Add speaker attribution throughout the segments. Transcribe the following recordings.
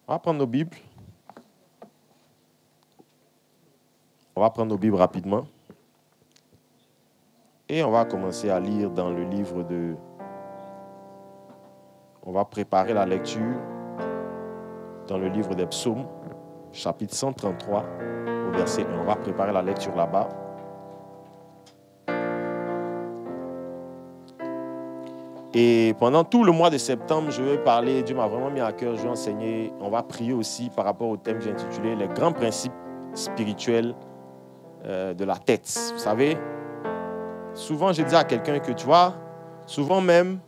Speaker 1: On va prendre nos Bibles. On va prendre nos Bibles rapidement. Et on va commencer à lire dans le livre de... On va préparer la lecture dans le livre des Psaumes, chapitre 133, au verset 1. On va préparer la lecture là-bas. Et pendant tout le mois de septembre, je vais parler, Dieu m'a vraiment mis à cœur, je vais enseigner, on va prier aussi par rapport au thème que j'ai intitulé « Les grands principes spirituels de la tête ». Vous savez, souvent je dis à quelqu'un que tu vois, souvent même,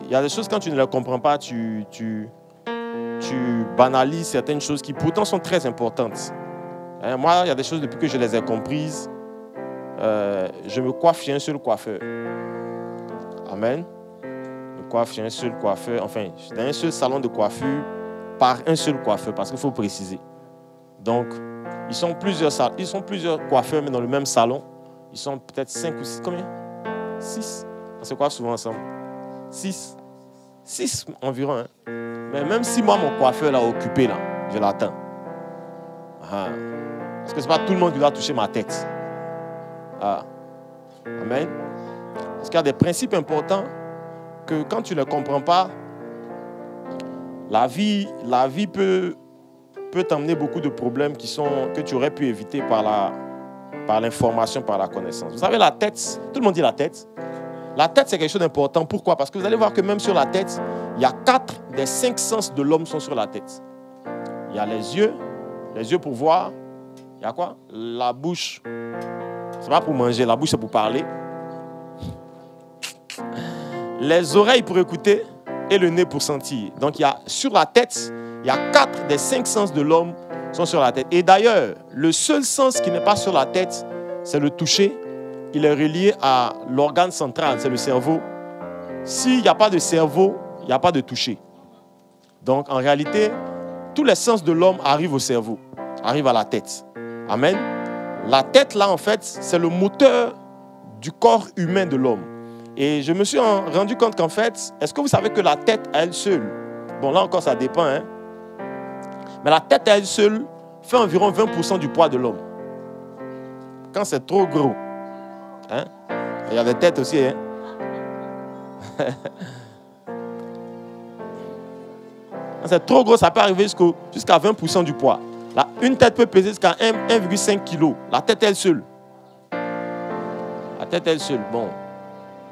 Speaker 1: il y a des choses quand tu ne les comprends pas, tu banalises certaines choses qui pourtant sont très importantes. Moi, il y a des choses depuis que je les ai comprises, je me coiffe chez un seul coiffeur. Amen. Je coiffe chez un seul coiffeur, enfin, dans un seul salon de coiffure, par un seul coiffeur, parce qu'il faut préciser. Donc, ils sont plusieurs coiffeurs, mais dans le même salon. Ils sont peut-être 5 ou 6, combien? 6. On se coiffe souvent ensemble. 6 environ. Hein? Mais même si moi, mon coiffeur l'a occupé, là, je l'attends. Parce que ce n'est pas tout le monde qui doit toucher ma tête. Amen. Parce qu'il y a des principes importants que quand tu ne les comprends pas, la vie peut t'emmener beaucoup de problèmes que tu aurais pu éviter par l'information, par la connaissance. Vous savez, la tête, tout le monde dit la tête. La tête, c'est quelque chose d'important. Pourquoi? Parce que vous allez voir que même sur la tête, il y a 4 des 5 sens de l'homme sont sur la tête. Il y a les yeux pour voir. Il y a quoi? La bouche, c'est pas pour manger, la bouche c'est pour parler. Les oreilles pour écouter et le nez pour sentir. Donc, sur la tête, il y a 4 des 5 sens de l'homme sont sur la tête. Et d'ailleurs, le seul sens qui n'est pas sur la tête, c'est le toucher. Il est relié à l'organe central, c'est le cerveau. S'il n'y a pas de cerveau, il n'y a pas de toucher. Donc, en réalité, tous les sens de l'homme arrivent au cerveau, arrivent à la tête. Amen. La tête, là, en fait, c'est le moteur du corps humain de l'homme. Et je me suis rendu compte qu'en fait, est-ce que vous savez que la tête à elle seule, bon là encore ça dépend, hein, mais la tête à elle seule fait environ 20% du poids de l'homme. Quand c'est trop gros, hein, il y a des têtes aussi, hein. Quand c'est trop gros, ça peut arriver jusqu'à 20% du poids. Là, une tête peut peser jusqu'à 1,5 kg. La tête elle seule. La tête elle seule, bon.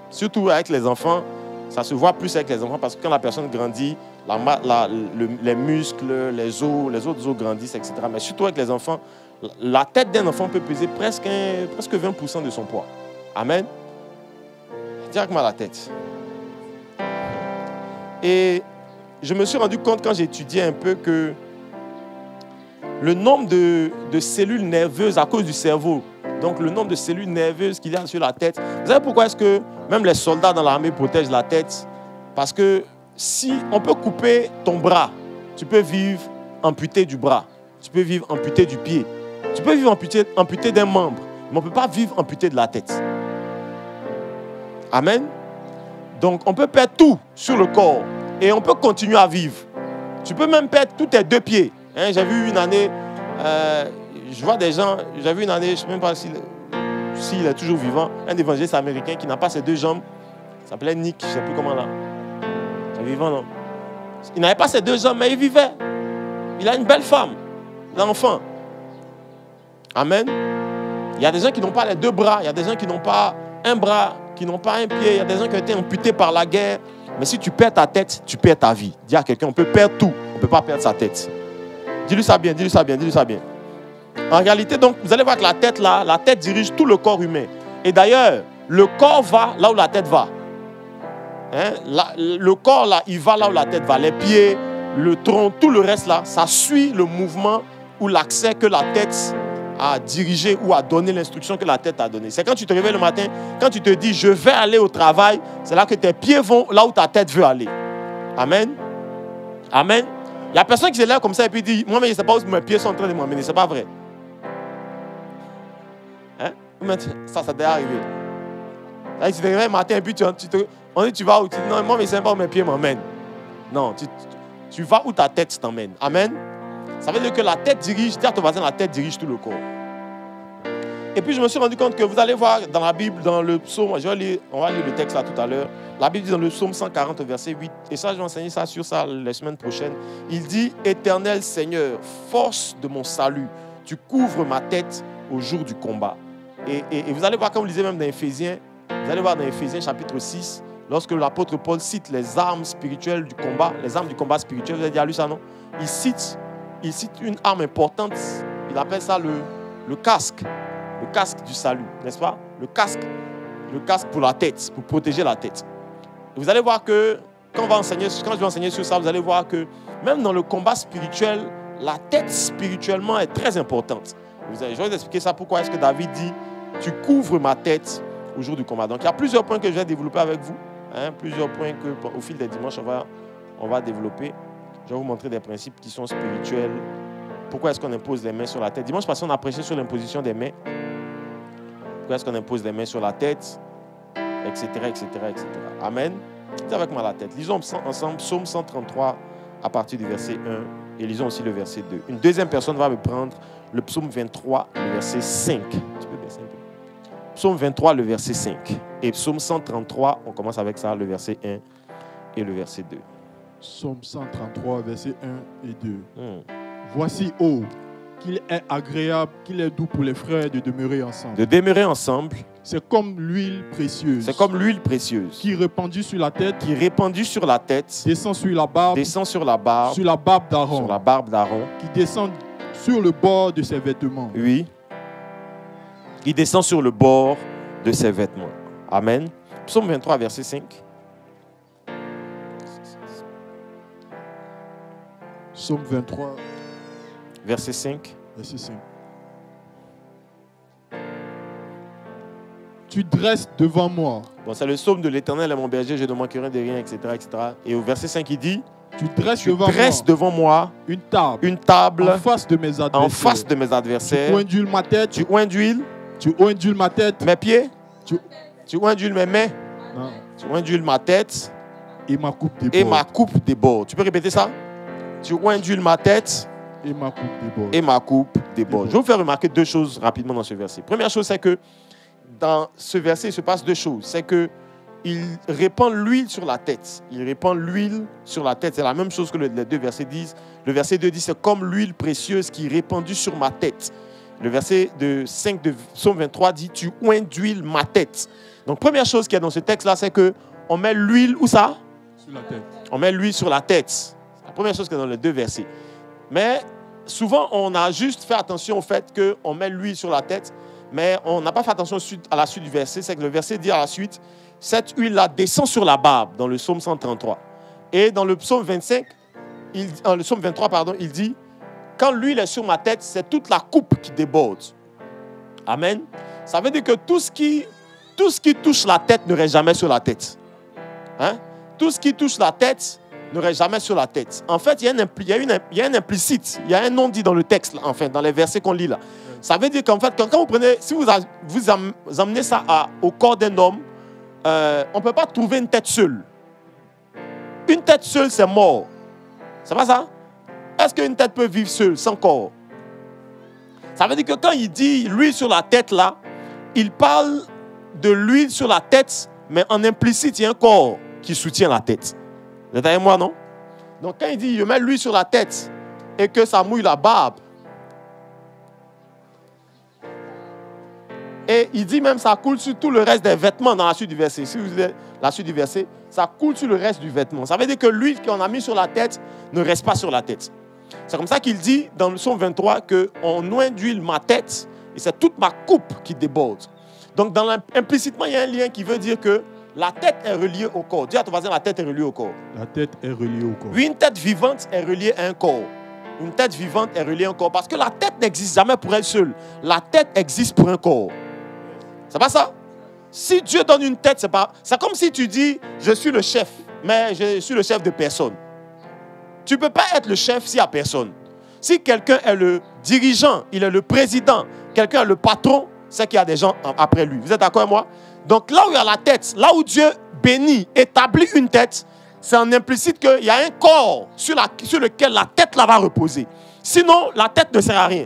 Speaker 1: Surtout avec les enfants, ça se voit plus avec les enfants parce que quand la personne grandit, les muscles, les autres os grandissent, etc. Mais surtout avec les enfants, la tête d'un enfant peut peser presque 20% de son poids. Amen. Directement à la tête. Et je me suis rendu compte quand j'étudiais un peu que le nombre de cellules nerveuses à cause du cerveau, donc le nombre de cellules nerveuses qu'il y a sur la tête. Vous savez pourquoi est-ce que même les soldats dans l'armée protègent la tête? Parce que si on peut couper ton bras, tu peux vivre amputé du bras. Tu peux vivre amputé du pied. Tu peux vivre amputé d'un membre. Mais on ne peut pas vivre amputé de la tête. Amen. Donc on peut perdre tout sur le corps. Et on peut continuer à vivre. Tu peux même perdre tous tes 2 pieds. Hein, j'ai vu une année... je vois des gens, j'ai vu une année, je ne sais même pas s'il est toujours vivant, un évangéliste américain qui n'a pas ses 2 jambes, il s'appelait Nick, je ne sais plus comment là. Il est vivant, non? Il n'avait pas ses 2 jambes, mais il vivait. Il a une belle femme, l'enfant. Amen. Il y a des gens qui n'ont pas les 2 bras, il y a des gens qui n'ont pas un bras, qui n'ont pas un pied, il y a des gens qui ont été amputés par la guerre. Mais si tu perds ta tête, tu perds ta vie. Dis à quelqu'un, on peut perdre tout, on ne peut pas perdre sa tête. Dis-lui ça bien, dis-lui ça bien, dis-lui ça bien. En réalité, donc, vous allez voir que la tête, là, la tête dirige tout le corps humain. Et d'ailleurs, le corps va là où la tête va. Hein? Le corps, là, il va là où la tête va. Les pieds, le tronc, tout le reste, là, ça suit le mouvement ou l'accès que la tête a dirigé ou a donné l'instruction que la tête a donnée. C'est quand tu te réveilles le matin, quand tu te dis, je vais aller au travail, c'est là que tes pieds vont là où ta tête veut aller. Amen. Amen. Il n'y a personne qui se lève comme ça et puis dit, moi, mais je ne sais pas où mes pieds sont en train de m'emmener. Ce n'est pas vrai. Hein? Ça t'est arrivé. Là, tu te réveilles le matin et puis on dit, tu vas où? Tu dis, non, moi, mais je ne sais pas où mes pieds m'emmènent. Non, tu vas où ta tête t'emmène. Amen. Ça veut dire que la tête dirige, dis à ton voisin, la tête dirige tout le corps. Et puis je me suis rendu compte que vous allez voir dans la Bible, dans le psaume, on va lire le texte là tout à l'heure. La Bible dit dans le psaume 140, verset 8, et ça je vais enseigner ça sur ça les semaines prochaines. Il dit, Éternel Seigneur, force de mon salut, tu couvres ma tête au jour du combat. Et vous allez voir, quand vous lisez même dans Éphésiens, vous allez voir dans Éphésiens chapitre 6, lorsque l'apôtre Paul cite les armes spirituelles du combat, les armes du combat spirituel, vous avez déjà lu ça, non? Il cite une arme importante, il appelle ça le casque du salut, n'est-ce pas? Le casque pour la tête, pour protéger la tête. Et vous allez voir que, quand je vais enseigner sur ça, vous allez voir que même dans le combat spirituel, la tête spirituellement est très importante. Je vais vous expliquer ça, pourquoi est-ce que David dit « Tu couvres ma tête au jour du combat ». Donc il y a plusieurs points que je vais développer avec vous, plusieurs points qu'au fil des dimanches on va développer. Je vais vous montrer des principes qui sont spirituels. Pourquoi est-ce qu'on impose les mains sur la tête? Dimanche passé, on a prêché sur l'imposition des mains. Pourquoi est-ce qu'on impose les mains sur la tête, etc., etc., etc. Amen. Dis avec moi la tête. Lisons ensemble Psaume 133 à partir du verset 1 et lisons aussi le verset 2. Une deuxième personne va me prendre le Psaume 23, le verset 5. Tu peux baisser un peu. Psaume 23, le verset 5. Et Psaume 133, on commence avec ça, le verset 1 et le verset 2.
Speaker 2: Psaume 133, verset 1 et 2. Voici, qu'il est agréable, qu'il est doux pour les frères de demeurer ensemble.
Speaker 1: De demeurer ensemble.
Speaker 2: C'est comme l'huile précieuse.
Speaker 1: C'est comme l'huile précieuse.
Speaker 2: Qui répandue sur la tête.
Speaker 1: Qui répandue sur la tête.
Speaker 2: Descend sur la barbe.
Speaker 1: Descend sur la barbe.
Speaker 2: Sur la barbe d'Aaron.
Speaker 1: Sur la barbe d'Aaron.
Speaker 2: Qui descend sur le bord de ses vêtements.
Speaker 1: Oui. Qui descend sur le bord de ses vêtements. Amen. Psaume 23, verset 5.
Speaker 2: Psaume 23.
Speaker 1: Verset 5.
Speaker 2: Verset 5. Tu dresses devant moi.
Speaker 1: Bon, c'est le psaume de l'Éternel est mon berger, je ne manquerai de rien, etc., etc. Et au verset 5, il dit,
Speaker 2: tu dresses
Speaker 1: devant moi
Speaker 2: une table
Speaker 1: en
Speaker 2: face de mes adversaires.
Speaker 1: En face de mes adversaires.
Speaker 2: Tu oindules ma tête.
Speaker 1: Tu oindules
Speaker 2: ma tête.
Speaker 1: Mes pieds. Tu oindules mes mains.
Speaker 2: Non.
Speaker 1: Tu oindules ma tête.
Speaker 2: Et ma coupe déborde.
Speaker 1: Et ma coupe déborde. Tu peux répéter ça? Tu oindules ma tête.
Speaker 2: Et ma coupe déborde.
Speaker 1: Et ma coupe déborde. Je vais vous faire remarquer deux choses rapidement dans ce verset. Première chose, c'est que dans ce verset, il se passe deux choses. C'est qu'il répand l'huile sur la tête. Il répand l'huile sur la tête. C'est la même chose que les deux versets disent. Le verset 2 dit, c'est comme l'huile précieuse qui est répandue sur ma tête. Le verset 5 de Psaume 23 dit, tu oindules ma tête. Donc, première chose qu'il y a dans ce texte-là, c'est qu'on met l'huile, où ça?
Speaker 2: Sur la tête.
Speaker 1: On met l'huile sur la tête. C'est la première chose qu'il y a dans les deux versets. Mais souvent, on a juste fait attention au fait qu'on met l'huile sur la tête, mais on n'a pas fait attention à la suite du verset. C'est que le verset dit à la suite, cette huile-là descend sur la barbe, dans le psaume 133. Et dans le psaume 25, le psaume 23, pardon, il dit, quand l'huile est sur ma tête, c'est toute la coupe qui déborde. Amen. Ça veut dire que tout ce qui touche la tête ne reste jamais sur la tête. Hein? Tout ce qui touche la tête ne reste jamais sur la tête. En fait, il y a un implicite, il y a un non dit dans le texte, enfin, dans les versets qu'on lit là. Ça veut dire qu'en fait, quand vous prenez, si vous amenez ça au corps d'un homme, on ne peut pas trouver une tête seule. Une tête seule, c'est mort. C'est pas ça? Est-ce qu'une tête peut vivre seule, sans corps? Ça veut dire que quand il dit l'huile sur la tête là, il parle de l'huile sur la tête, mais en implicite, il y a un corps qui soutient la tête. Vous êtes avec moi, non? Donc quand il dit, je mets l'huile sur la tête et que ça mouille la barbe, et il dit même, ça coule sur tout le reste des vêtements dans la suite du verset. Si vous lisez la suite du verset, ça coule sur le reste du vêtement. Ça veut dire que l'huile qu'on a mis sur la tête ne reste pas sur la tête. C'est comme ça qu'il dit dans le psaume 23 qu'on oinduile ma tête et c'est toute ma coupe qui déborde. Donc implicitement, il y a un lien qui veut dire que la tête est reliée au corps. Dis à ton voisin, la tête est reliée au corps.
Speaker 2: La tête est reliée au corps.
Speaker 1: Oui, une tête vivante est reliée à un corps. Une tête vivante est reliée à un corps. Parce que la tête n'existe jamais pour elle seule. La tête existe pour un corps. C'est pas ça? Si Dieu donne une tête, c'est comme si tu dis, je suis le chef, mais je suis le chef de personne. Tu ne peux pas être le chef s'il n'y a personne. Si quelqu'un est le dirigeant, il est le président, quelqu'un est le patron, c'est qu'il y a des gens après lui. Vous êtes d'accord avec moi? Donc là où il y a la tête, là où Dieu bénit, établit une tête, c'est en implicite qu'il y a un corps sur lequel la tête là va reposer. Sinon, la tête ne sert à rien.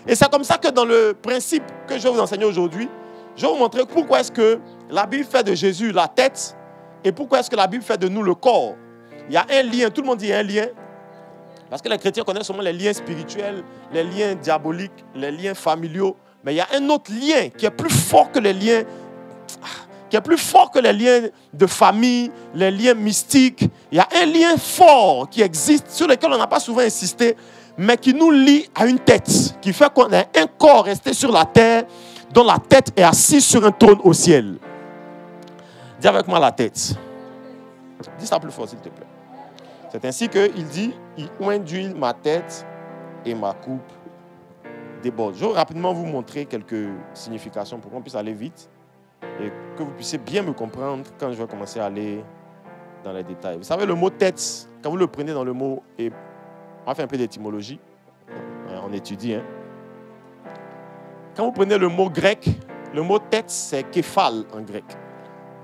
Speaker 1: Et c'est comme ça que dans le principe que je vais vous enseigner aujourd'hui, je vais vous montrer pourquoi est-ce que la Bible fait de Jésus la tête et pourquoi est-ce que la Bible fait de nous le corps. Il y a un lien, tout le monde dit un lien. Parce que les chrétiens connaissent seulement les liens spirituels, les liens diaboliques, les liens familiaux. Mais il y a un autre lien qui est plus fort que les liens, de famille, les liens mystiques. Il y a un lien fort qui existe, sur lequel on n'a pas souvent insisté, mais qui nous lie à une tête, qui fait qu'on a un corps resté sur la terre, dont la tête est assise sur un trône au ciel. Dis avec moi la tête. Dis ça plus fort, s'il te plaît. C'est ainsi qu'il dit, il oint d'huile ma tête et ma coupe déborde. Je vais rapidement vous montrer quelques significations pour qu'on puisse aller vite et que vous puissiez bien me comprendre quand je vais commencer à aller dans les détails. Vous savez, le mot tête, quand vous le prenez dans le mot, et on va faire un peu d'étymologie, on étudie. Quand vous prenez le mot grec, le mot tête, c'est képhale en grec.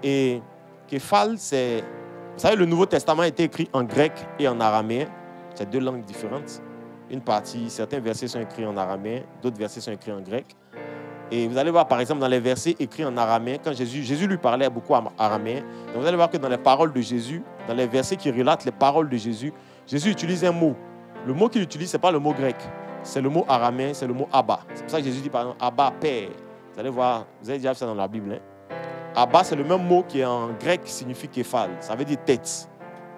Speaker 1: Et képhale, c'est... Vous savez, le Nouveau Testament a été écrit en grec et en araméen. C'est deux langues différentes. Une partie, certains versets sont écrits en araméen, d'autres versets sont écrits en grec. Et vous allez voir, par exemple, dans les versets écrits en araméen, quand Jésus lui parlait beaucoup en araméen. Donc vous allez voir que dans les paroles de Jésus, dans les versets qui relatent les paroles de Jésus, Jésus utilise un mot. Le mot qu'il utilise, ce n'est pas le mot grec. C'est le mot araméen, c'est le mot Abba. C'est pour ça que Jésus dit, par exemple, Abba, Père. Vous allez voir, vous avez déjà vu ça dans la Bible, hein? Abba, c'est le même mot qui en grec signifie képhale. Ça veut dire tête.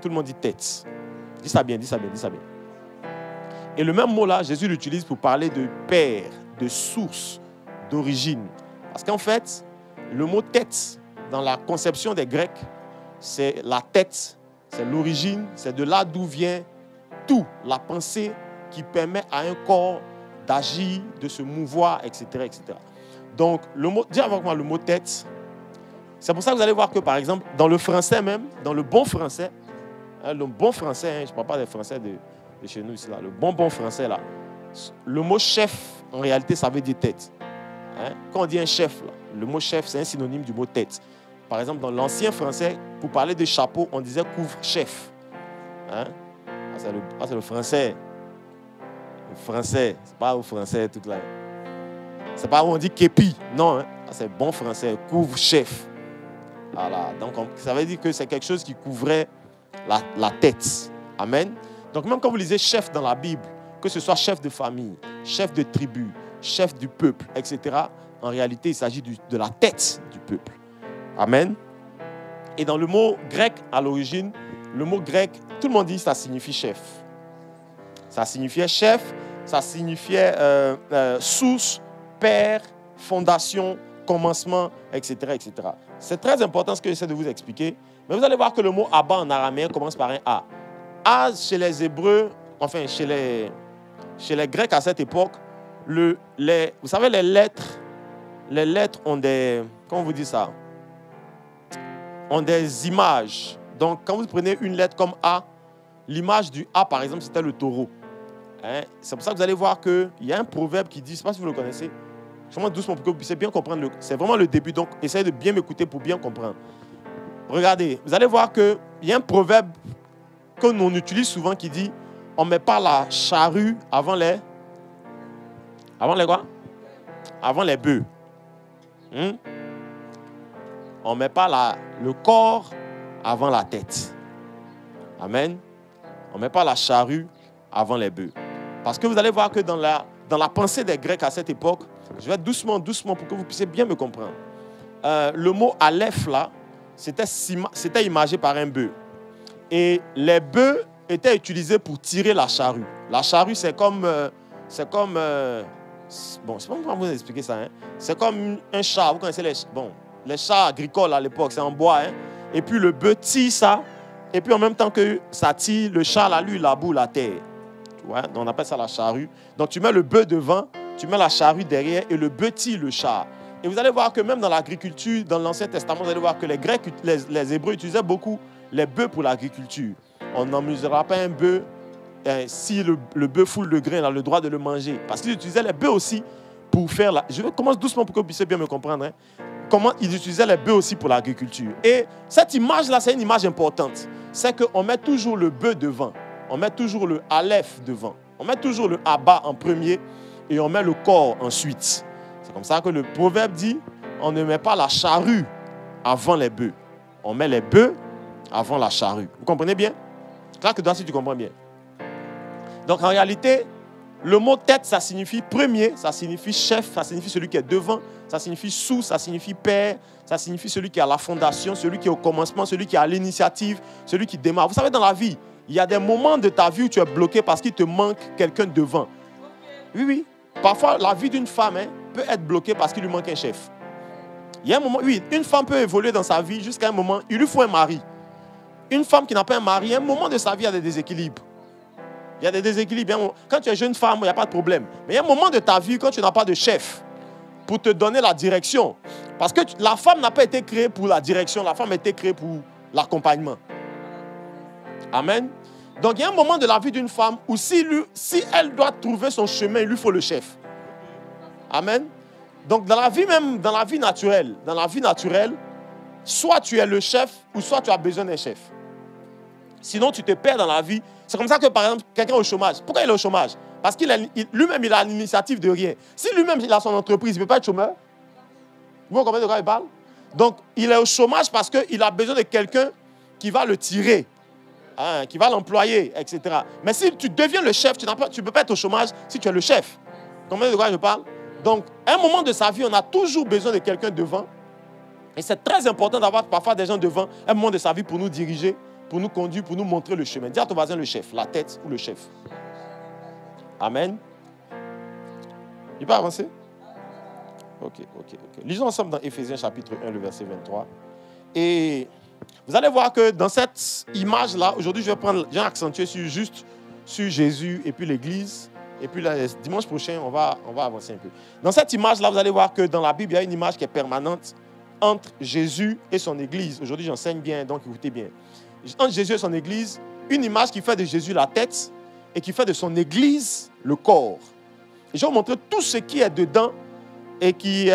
Speaker 1: Tout le monde dit tête. Dis ça bien, dis ça bien, dis ça bien. Et le même mot-là, Jésus l'utilise pour parler de père, de source, d'origine. Parce qu'en fait, le mot tête, dans la conception des Grecs, c'est la tête, c'est l'origine, c'est de là d'où vient tout, la pensée qui permet à un corps d'agir, de se mouvoir, etc., etc. Donc, dis avec moi le mot tête. C'est pour ça que vous allez voir que, par exemple, dans le français même, dans le bon français, je ne parle pas des français de chez nous ici, là, le bon français, là, le mot chef, en réalité, ça veut dire tête. Quand on dit un chef, là, le mot chef, c'est un synonyme du mot tête. Par exemple, dans l'ancien français, pour parler de chapeau, on disait couvre-chef. C'est le français. Le français, c'est pas au français tout là. C'est pas où on dit képi, non. C'est bon français, couvre-chef. Voilà, donc ça veut dire que c'est quelque chose qui couvrait la tête. Amen. Donc même quand vous lisez chef dans la Bible, que ce soit chef de famille, chef de tribu, chef du peuple, etc., en réalité, il s'agit de la tête du peuple. Amen. Et dans le mot grec, à l'origine, le mot grec, tout le monde dit que ça signifie chef. Ça signifiait chef, ça signifiait source, père, fondation, commencement, etc., etc. C'est très important ce que j'essaie de vous expliquer. Mais vous allez voir que le mot Abba en araméen commence par un A. A, chez les Hébreux, enfin chez les Grecs à cette époque, vous savez, les lettres ont des... Comment vous dites ça? Ont des images. Donc, quand vous prenez une lettre comme A, l'image du A, par exemple, c'était le taureau. C'est pour ça que vous allez voir qu'il y a un proverbe qui dit, je ne sais pas si vous le connaissez, vraiment doucement pour que vous puissiez bien comprendre. C'est vraiment le début, donc essayez de bien m'écouter pour bien comprendre. Regardez, vous allez voir qu'il y a un proverbe que l'on utilise souvent qui dit on ne met pas la charrue avant les... Avant les quoi? Avant les bœufs. On ne met pas le corps avant la tête. Amen. On ne met pas la charrue avant les bœufs. Parce que vous allez voir que dans la pensée des Grecs à cette époque, je vais doucement pour que vous puissiez bien me comprendre. Le mot Aleph, là, c'était imagé par un bœuf. Et les bœufs étaient utilisés pour tirer la charrue. La charrue, c'est comme... bon, je ne sais pas comment vous expliquer ça. C'est comme un char. Vous connaissez les chars agricoles à l'époque, c'est en bois. Et puis le bœuf tire ça. Et puis en même temps que ça tire, le char, là, lui, il laboure la terre. Ouais, donc on appelle ça la charrue. Donc tu mets le bœuf devant, tu mets la charrue derrière et le bœuf tire le char. Et vous allez voir que même dans l'agriculture, dans l'Ancien Testament, vous allez voir que les Grecs, les Hébreux utilisaient beaucoup les bœufs pour l'agriculture. On n'en mesurera pas un bœuf si le bœuf foule le grain, on a le droit de le manger. Parce qu'ils utilisaient les bœufs aussi pour faire la... Je commence doucement pour que vous puissiez bien me comprendre. comment ils utilisaient les bœufs aussi pour l'agriculture. Et cette image-là, c'est une image importante. C'est qu'on met toujours le bœuf devant. On met toujours le aleph devant. On met toujours le abba en premier et on met le corps ensuite. C'est comme ça que le proverbe dit, on ne met pas la charrue avant les bœufs. On met les bœufs avant la charrue. Vous comprenez bien? Claire que toi, si tu comprends bien. Donc en réalité, le mot tête, ça signifie premier, ça signifie chef, ça signifie celui qui est devant, ça signifie sous, ça signifie père, ça signifie celui qui est à la fondation, celui qui est au commencement, celui qui est à l'initiative, celui qui démarre. Vous savez, dans la vie, il y a des moments de ta vie où tu es bloqué parce qu'il te manque quelqu'un devant. Oui, oui. Parfois, la vie d'une femme peut être bloquée parce qu'il lui manque un chef. Il y a un moment, oui, une femme peut évoluer dans sa vie jusqu'à un moment, il lui faut un mari. Une femme qui n'a pas un mari, à un moment de sa vie, il y a des déséquilibres. Il y a des déséquilibres. Quand tu es jeune femme, il n'y a pas de problème. Mais il y a un moment de ta vie quand tu n'as pas de chef pour te donner la direction. Parce que la femme n'a pas été créée pour la direction, la femme a été créée pour l'accompagnement. Amen. Donc il y a un moment de la vie d'une femme où si elle doit trouver son chemin, il lui faut le chef. Amen. Donc dans la vie même, dans la vie naturelle, soit tu es le chef ou soit tu as besoin d'un chef. Sinon tu te perds dans la vie. C'est comme ça que par exemple, quelqu'un est au chômage. Pourquoi il est au chômage? Parce qu'il lui-même il a l'initiative de rien. Si lui-même il a son entreprise, il ne peut pas être chômeur. Vous comprenez de quoi il parle? Donc il est au chômage parce qu'il a besoin de quelqu'un qui va le tirer. Qui va l'employer, etc. Mais si tu deviens le chef, tu ne peux pas être au chômage si tu es le chef. Vous comprenez de quoi je parle? Donc, à un moment de sa vie, on a toujours besoin de quelqu'un devant. Et c'est très important d'avoir parfois des gens devant, à un moment de sa vie, pour nous diriger, pour nous conduire, pour nous montrer le chemin. Dis à ton voisin le chef, la tête ou le chef. Amen. Il peut avancer? Ok. Lisons ensemble dans Éphésiens chapitre 1, le verset 23. Et vous allez voir que dans cette image-là, aujourd'hui, je vais accentuer sur Jésus et puis l'Église. Et puis dimanche prochain, on va avancer un peu. Dans cette image-là, vous allez voir que dans la Bible, il y a une image qui est permanente entre Jésus et son Église. Aujourd'hui, j'enseigne bien, donc écoutez bien. Entre Jésus et son Église, une image qui fait de Jésus la tête et qui fait de son Église le corps. Et je vais vous montrer tout ce qui est dedans et qui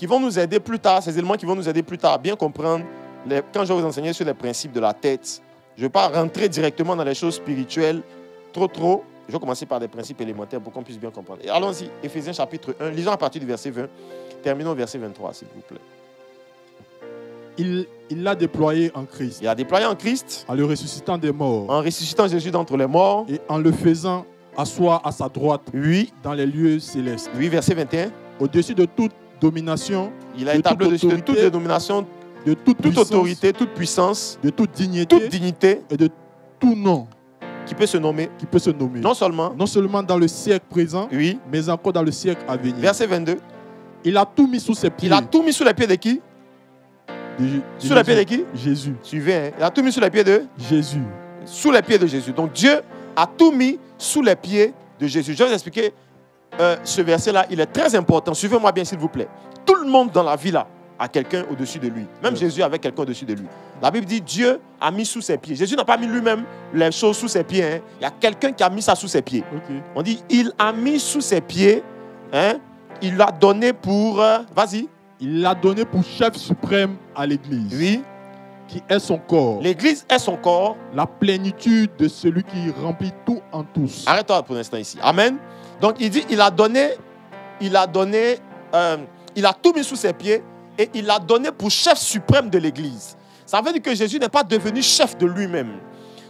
Speaker 1: vont nous aider plus tard, ces éléments qui vont nous aider plus tard à bien comprendre quand je vais vous enseigner sur les principes de la tête. Je ne vais pas rentrer directement dans les choses spirituelles trop. Je vais commencer par des principes élémentaires pour qu'on puisse bien comprendre. Et allons-y, Éphésiens chapitre 1, lisons à partir du verset 20. Terminons au verset 23, s'il vous plaît.
Speaker 2: Il l'a déployé en Christ.
Speaker 1: Il a déployé en Christ.
Speaker 2: En le ressuscitant des morts.
Speaker 1: En ressuscitant Jésus d'entre les morts.
Speaker 2: Et en le faisant asseoir à sa droite.
Speaker 1: Oui.
Speaker 2: Dans les lieux célestes.
Speaker 1: Oui, verset 21.
Speaker 2: Au-dessus de toute domination.
Speaker 1: Il a établi au-dessus de toute domination.
Speaker 2: De toute
Speaker 1: autorité, toute puissance.
Speaker 2: De toute dignité. Et de tout nom.
Speaker 1: Qui peut se nommer. Non seulement
Speaker 2: dans le siècle présent,
Speaker 1: oui,
Speaker 2: mais encore dans le siècle à venir.
Speaker 1: Verset 22.
Speaker 2: Il a tout mis sous ses pieds.
Speaker 1: Il a tout mis sous les pieds de qui? Sous les pieds de qui?
Speaker 2: Jésus.
Speaker 1: Suivez, hein? Il a tout mis sous les pieds de
Speaker 2: Jésus.
Speaker 1: Sous les pieds de Jésus. Donc Dieu a tout mis sous les pieds de Jésus. Je vais vous expliquer ce verset-là. Il est très important. Suivez-moi bien, s'il vous plaît. Tout le monde dans la vie là a quelqu'un au-dessus de lui. Même Jésus avait quelqu'un au-dessus de lui. La Bible dit Dieu a mis sous ses pieds. Jésus n'a pas mis lui-même les choses sous ses pieds. Hein. Il y a quelqu'un qui a mis ça sous ses pieds.
Speaker 2: Okay.
Speaker 1: On dit il a mis sous ses pieds. Hein. Il l'a donné pour... vas-y.
Speaker 2: Il l'a donné pour chef suprême à l'Église.
Speaker 1: Oui.
Speaker 2: Qui est son corps.
Speaker 1: L'Église est son corps.
Speaker 2: La plénitude de celui qui remplit tout en tous.
Speaker 1: Arrête-toi pour l'instant ici. Amen. Donc il dit il a tout mis sous ses pieds. Et il l'a donné pour chef suprême de l'Église. Ça veut dire que Jésus n'est pas devenu chef de lui-même.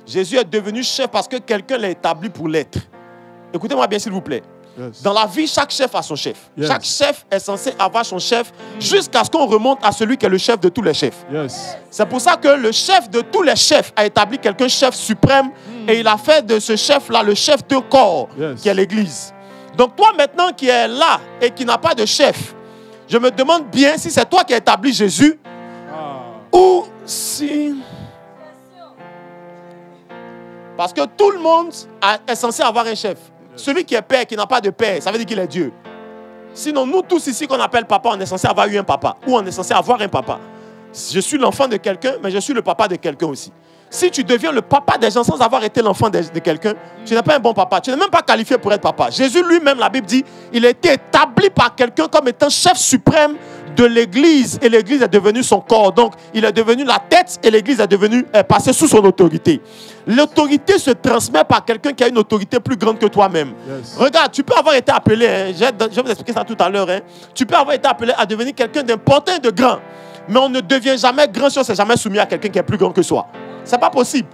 Speaker 1: Jésus est devenu chef parce que quelqu'un l'a établi pour l'être. Écoutez-moi bien, s'il vous plaît. Yes. Dans la vie, chaque chef a son chef. Yes. Chaque chef est censé avoir son chef jusqu'à ce qu'on remonte à celui qui est le chef de tous les chefs.
Speaker 2: Yes.
Speaker 1: C'est pour ça que le chef de tous les chefs a établi quelqu'un chef suprême et il a fait de ce chef-là le chef de corps, qui est l'Église. Donc toi maintenant qui es là et qui n'a pas de chef, je me demande bien si c'est toi qui as établi Jésus ou si... Parce que tout le monde est censé avoir un chef. Celui qui est père, qui n'a pas de père, ça veut dire qu'il est Dieu. Sinon, nous tous ici qu'on appelle papa, on est censé avoir eu un papa. Ou on est censé avoir un papa. Je suis l'enfant de quelqu'un, mais je suis le papa de quelqu'un aussi. Si tu deviens le papa des gens sans avoir été l'enfant de quelqu'un, tu n'es pas un bon papa. Tu n'es même pas qualifié pour être papa. Jésus lui-même, la Bible dit, il a été établi par quelqu'un comme étant chef suprême de l'église et l'église est devenue son corps. Donc, il est devenu la tête et l'église est passée sous son autorité. L'autorité se transmet par quelqu'un qui a une autorité plus grande que toi-même.
Speaker 2: Yes.
Speaker 1: Regarde, tu peux avoir été appelé, hein, je vais vous expliquer ça tout à l'heure, hein, tu peux avoir été appelé à devenir quelqu'un d'important et de grand. Mais on ne devient jamais grand si on ne s'est jamais soumis à quelqu'un qui est plus grand que soi. Ce n'est pas possible.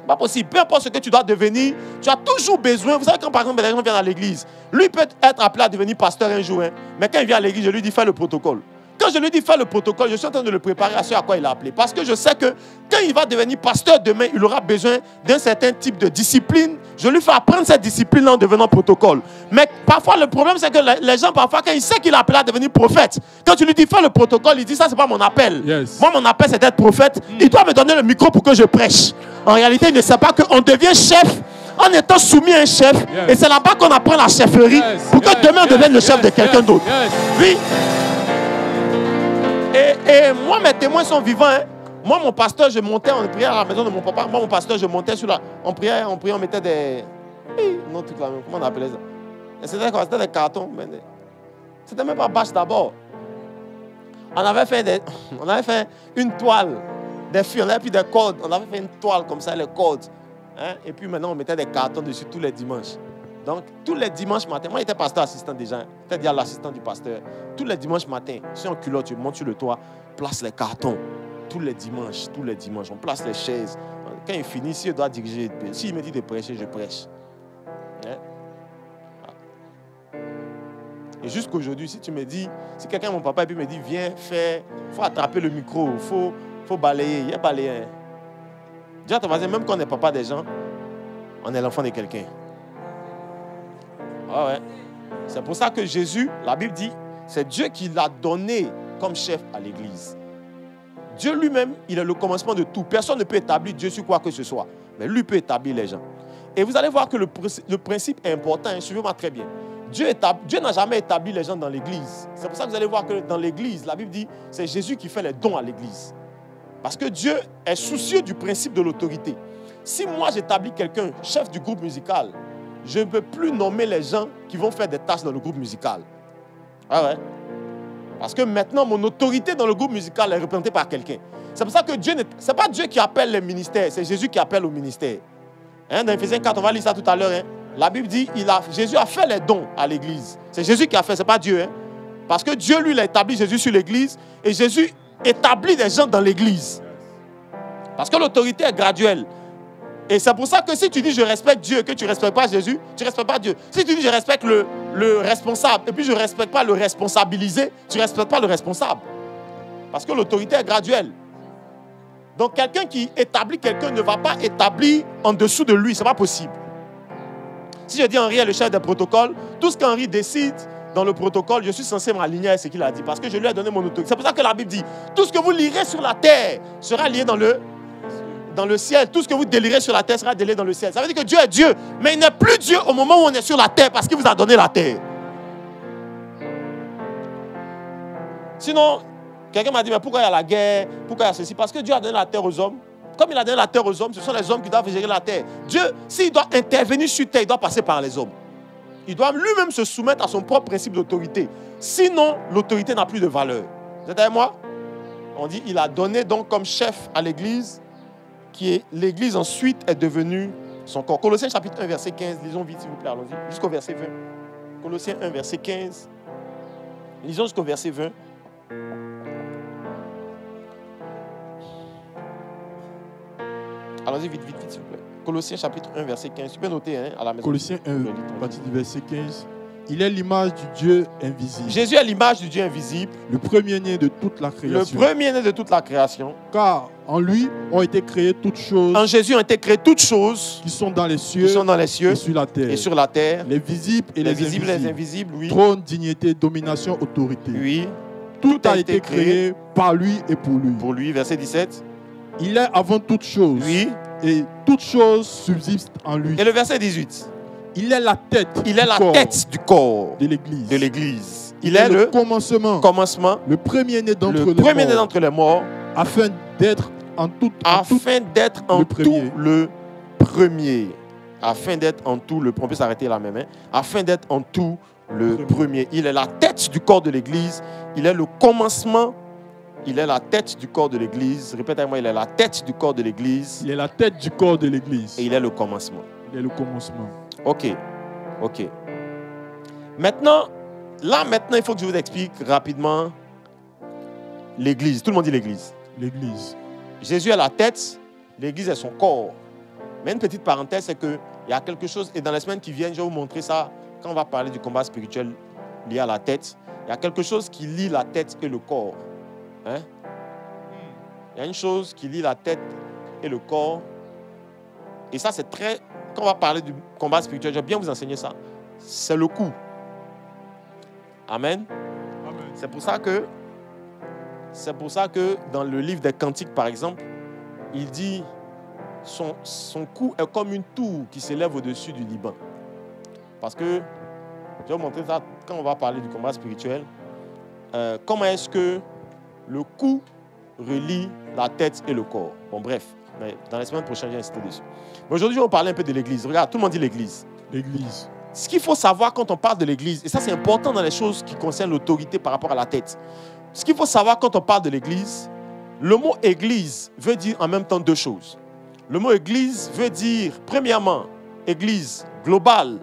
Speaker 1: Pas possible. Peu importe ce que tu dois devenir, tu as toujours besoin. Vous savez, quand par exemple, les gens viennent à l'église, lui peut être appelé à devenir pasteur un jour. Hein, mais quand il vient à l'église, je lui dis fais le protocole. Quand je lui dis fais le protocole, je suis en train de le préparer à ce à quoi il a appelé. Parce que je sais que quand il va devenir pasteur demain, il aura besoin d'un certain type de discipline. Je lui fais apprendre cette discipline en devenant protocole. Mais parfois, le problème, c'est que les gens, parfois, quand ils savent qu'il est appelé à devenir prophète, quand tu lui dis fais le protocole, il dit ça, c'est pas mon appel.
Speaker 2: Yes.
Speaker 1: Moi, mon appel, c'est d'être prophète. Il doit me donner le micro pour que je prêche. En réalité, il ne sait pas qu'on devient chef en étant soumis à un chef.
Speaker 2: Yes.
Speaker 1: Et c'est là-bas qu'on apprend la chefferie pour que demain, on devienne le chef de quelqu'un d'autre. Oui. Et moi, mes témoins sont vivants. Hein. Moi, mon pasteur, je montais en prière à la maison de mon papa. Moi, mon pasteur, je montais sur la... On priait, on mettait des... Non, tout là, comment on appelait ça? C'était quoi? C'était des cartons. C'était même pas bâche d'abord. On avait fait une toile, des fils, on avait pris des cordes. On avait fait une toile comme ça, les cordes. Hein? Et puis maintenant, on mettait des cartons dessus tous les dimanches. Donc, tous les dimanches matin, moi, j'étais pasteur assistant déjà. J'étais déjà l'assistant du pasteur. Tous les dimanches matin, si en culotte, tu montes sur le toit, place les cartons. Tous les dimanches, on place les chaises. Quand il finit, s'il doit diriger, s'il me dit de prêcher, je prêche. Hein? Et jusqu'aujourd'hui, si tu me dis, si quelqu'un, mon papa, et puis me dit, viens faire, il faut attraper le micro, il faut balayer, il y a balayer. Dis à ton voisin, même quand on n'est papa des gens, on est l'enfant de quelqu'un. Ah ouais. C'est pour ça que Jésus, la Bible dit, c'est Dieu qui l'a donné comme chef à l'église. Dieu lui-même, il est le commencement de tout. Personne ne peut établir Dieu sur quoi que ce soit. Mais lui peut établir les gens. Et vous allez voir que le principe est important. Hein, suivez-moi très bien. Dieu n'a jamais établi les gens dans l'église. C'est pour ça que vous allez voir que dans l'église, la Bible dit, c'est Jésus qui fait les dons à l'église. Parce que Dieu est soucieux du principe de l'autorité. Si moi j'établis quelqu'un, chef du groupe musical, je ne peux plus nommer les gens qui vont faire des tâches dans le groupe musical. Ah ouais. Parce que maintenant, mon autorité dans le groupe musical est représentée par quelqu'un. C'est pour ça que ce n'est pas Dieu qui appelle les ministères, c'est Jésus qui appelle au ministère. Hein, dans Ephésiens 4, on va lire ça tout à l'heure. Hein. La Bible dit, Jésus a fait les dons à l'église. C'est Jésus qui a fait, ce n'est pas Dieu. Hein. Parce que Dieu, lui, il a établi Jésus sur l'église et Jésus établit des gens dans l'église. Parce que l'autorité est graduelle. Et c'est pour ça que si tu dis je respecte Dieu et que tu ne respectes pas Jésus, tu ne respectes pas Dieu. Si tu dis je respecte le responsable et puis je ne respecte pas le responsabilisé, tu ne respectes pas le responsable. Parce que l'autorité est graduelle. Donc quelqu'un qui établit quelqu'un ne va pas établir en dessous de lui. Ce n'est pas possible. Si je dis Henri est le chef des protocoles, tout ce qu'Henri décide dans le protocole, je suis censé m'aligner à ce qu'il a dit. Parce que je lui ai donné mon autorité. C'est pour ça que la Bible dit, tout ce que vous lirez sur la terre sera lié dans le ciel. Tout ce que vous délirez sur la terre sera déliré dans le ciel. Ça veut dire que Dieu est Dieu. Mais il n'est plus Dieu au moment où on est sur la terre parce qu'il vous a donné la terre. Sinon, quelqu'un m'a dit, mais pourquoi il y a la guerre? Pourquoi il y a ceci? Parce que Dieu a donné la terre aux hommes. Comme il a donné la terre aux hommes, ce sont les hommes qui doivent gérer la terre. Dieu, s'il doit intervenir sur terre, il doit passer par les hommes. Il doit lui-même se soumettre à son propre principe d'autorité. Sinon, l'autorité n'a plus de valeur. Vous êtes avec moi? On dit, il a donné donc comme chef à l'église, qui est l'église ensuite est devenue son corps. Colossiens chapitre 1, verset 15. Lisons vite, s'il vous plaît, allons-y. Jusqu'au verset 20. Colossiens 1, verset 15. Lisons jusqu'au verset 20. Allons-y vite, s'il vous plaît. Colossiens chapitre 1, verset 15. Tu peux noter hein, à la maison.
Speaker 2: Colossiens 1, à partir du verset 15. Il est l'image du Dieu invisible.
Speaker 1: Jésus est l'image du Dieu invisible.
Speaker 2: Le premier-né de toute la création.
Speaker 1: Le premier-né de toute la création.
Speaker 2: Car en lui ont été créées toutes choses.
Speaker 1: En Jésus ont été créées toutes choses.
Speaker 2: Qui sont dans les cieux.
Speaker 1: Qui sont dans les cieux.
Speaker 2: Et sur la terre.
Speaker 1: Et sur la terre.
Speaker 2: Les visibles et les invisibles.
Speaker 1: Les invisibles, oui.
Speaker 2: Trône, dignité, domination, autorité.
Speaker 1: Oui.
Speaker 2: Tout a été créé par lui et pour lui.
Speaker 1: Pour lui, verset 17.
Speaker 2: Il est avant toute chose.
Speaker 1: Oui.
Speaker 2: Et toute chose subsiste en lui.
Speaker 1: Et le verset 18.
Speaker 2: Il est la tête.
Speaker 1: Il est la tête du corps
Speaker 2: de l'église.
Speaker 1: De l'église. Il est le
Speaker 2: commencement.
Speaker 1: Le
Speaker 2: premier-né
Speaker 1: d'entre les morts.
Speaker 2: Afin d'être en tout.
Speaker 1: Afin d'être en tout le premier. Afin d'être en tout le. On peut s'arrêter là même. Hein? Afin d'être en tout le premier. Il est la tête du corps de l'Église. Il est le commencement. Il est la tête du corps de l'Église. Répète avec moi, il est la tête du corps de l'Église.
Speaker 2: Il est la tête du corps de l'Église.
Speaker 1: Et il est le commencement.
Speaker 2: Il est le commencement.
Speaker 1: Ok. Maintenant, il faut que je vous explique rapidement l'Église. Tout le monde dit l'Église.
Speaker 2: L'Église.
Speaker 1: Jésus est la tête, l'Église est son corps. Mais une petite parenthèse, c'est qu'il y a quelque chose, et dans les semaines qui viennent, je vais vous montrer ça, quand on va parler du combat spirituel lié à la tête, il y a quelque chose qui lie la tête et le corps. Hein? Il y a une chose qui lie la tête et le corps. Et ça, c'est très... Quand on va parler du combat spirituel, je vais bien vous enseigner ça. C'est le cou. Amen. C'est pour ça que dans le livre des Cantiques, par exemple, il dit son cou est comme une tour qui s'élève au-dessus du Liban. Parce que, je vais vous montrer ça quand on va parler du combat spirituel. Comment est-ce que le cou relie la tête et le corps? Bon, bref, mais dans les semaines prochaines, j'ai insisté dessus. Mais aujourd'hui, je vais vous parler un peu de l'Église. Regarde, tout le monde dit l'Église.
Speaker 2: L'Église.
Speaker 1: Ce qu'il faut savoir quand on parle de l'Église, et ça c'est important dans les choses qui concernent l'autorité par rapport à la tête. Ce qu'il faut savoir quand on parle de l'Église, le mot Église veut dire en même temps deux choses. Le mot Église veut dire, premièrement, Église globale,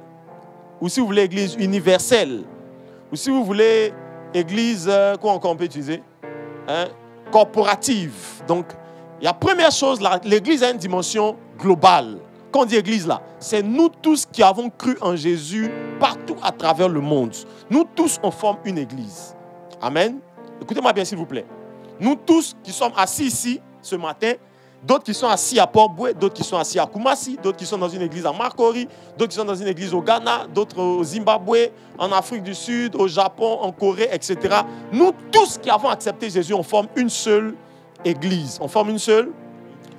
Speaker 1: ou si vous voulez Église universelle, ou si vous voulez Église, quoi encore on peut utiliser, corporative. Donc, la première chose, l'Église a une dimension globale. Quand on dit Église là, c'est nous tous qui avons cru en Jésus partout à travers le monde. Nous tous, on forme une Église. Amen. Écoutez-moi bien s'il vous plaît. Nous tous qui sommes assis ici ce matin, d'autres qui sont assis à Port-Boué, d'autres qui sont assis à Kumasi, d'autres qui sont dans une église à Makori, d'autres qui sont dans une église au Ghana, d'autres au Zimbabwe, en Afrique du Sud, au Japon, en Corée, etc. Nous tous qui avons accepté Jésus, on forme une seule église. On forme une seule.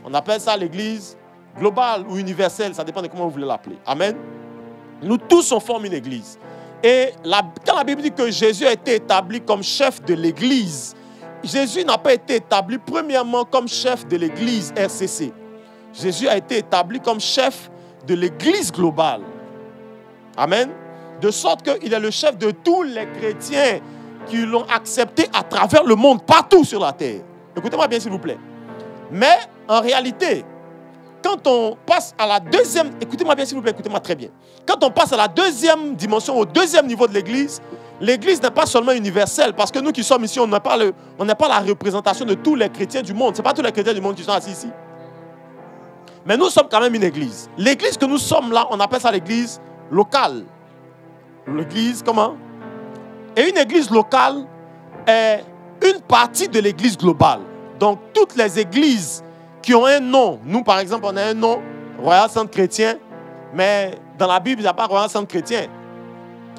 Speaker 1: On appelle ça l'église globale ou universelle, ça dépend de comment vous voulez l'appeler. Amen. Nous tous, on forme une église. Et quand la Bible dit que Jésus a été établi comme chef de l'église, Jésus n'a pas été établi premièrement comme chef de l'église RCC. Jésus a été établi comme chef de l'église globale. Amen. De sorte qu'il est le chef de tous les chrétiens qui l'ont accepté à travers le monde, partout sur la terre. Écoutez-moi bien s'il vous plaît. Mais en réalité, quand on passe à la deuxième... Écoutez-moi bien s'il vous plaît, écoutez-moi très bien. Quand on passe à la deuxième dimension, au deuxième niveau de l'église, l'église n'est pas seulement universelle, parce que nous qui sommes ici, on n'est pas la représentation de tous les chrétiens du monde. Ce n'est pas tous les chrétiens du monde qui sont assis ici. Mais nous sommes quand même une église. L'église que nous sommes là, on appelle ça l'église locale. L'église, comment? Et une église locale est une partie de l'église globale. Donc, toutes les églises qui ont un nom, nous par exemple, on a un nom, Royal Centre Chrétien, mais dans la Bible, il n'y a pas Royal Centre Chrétien.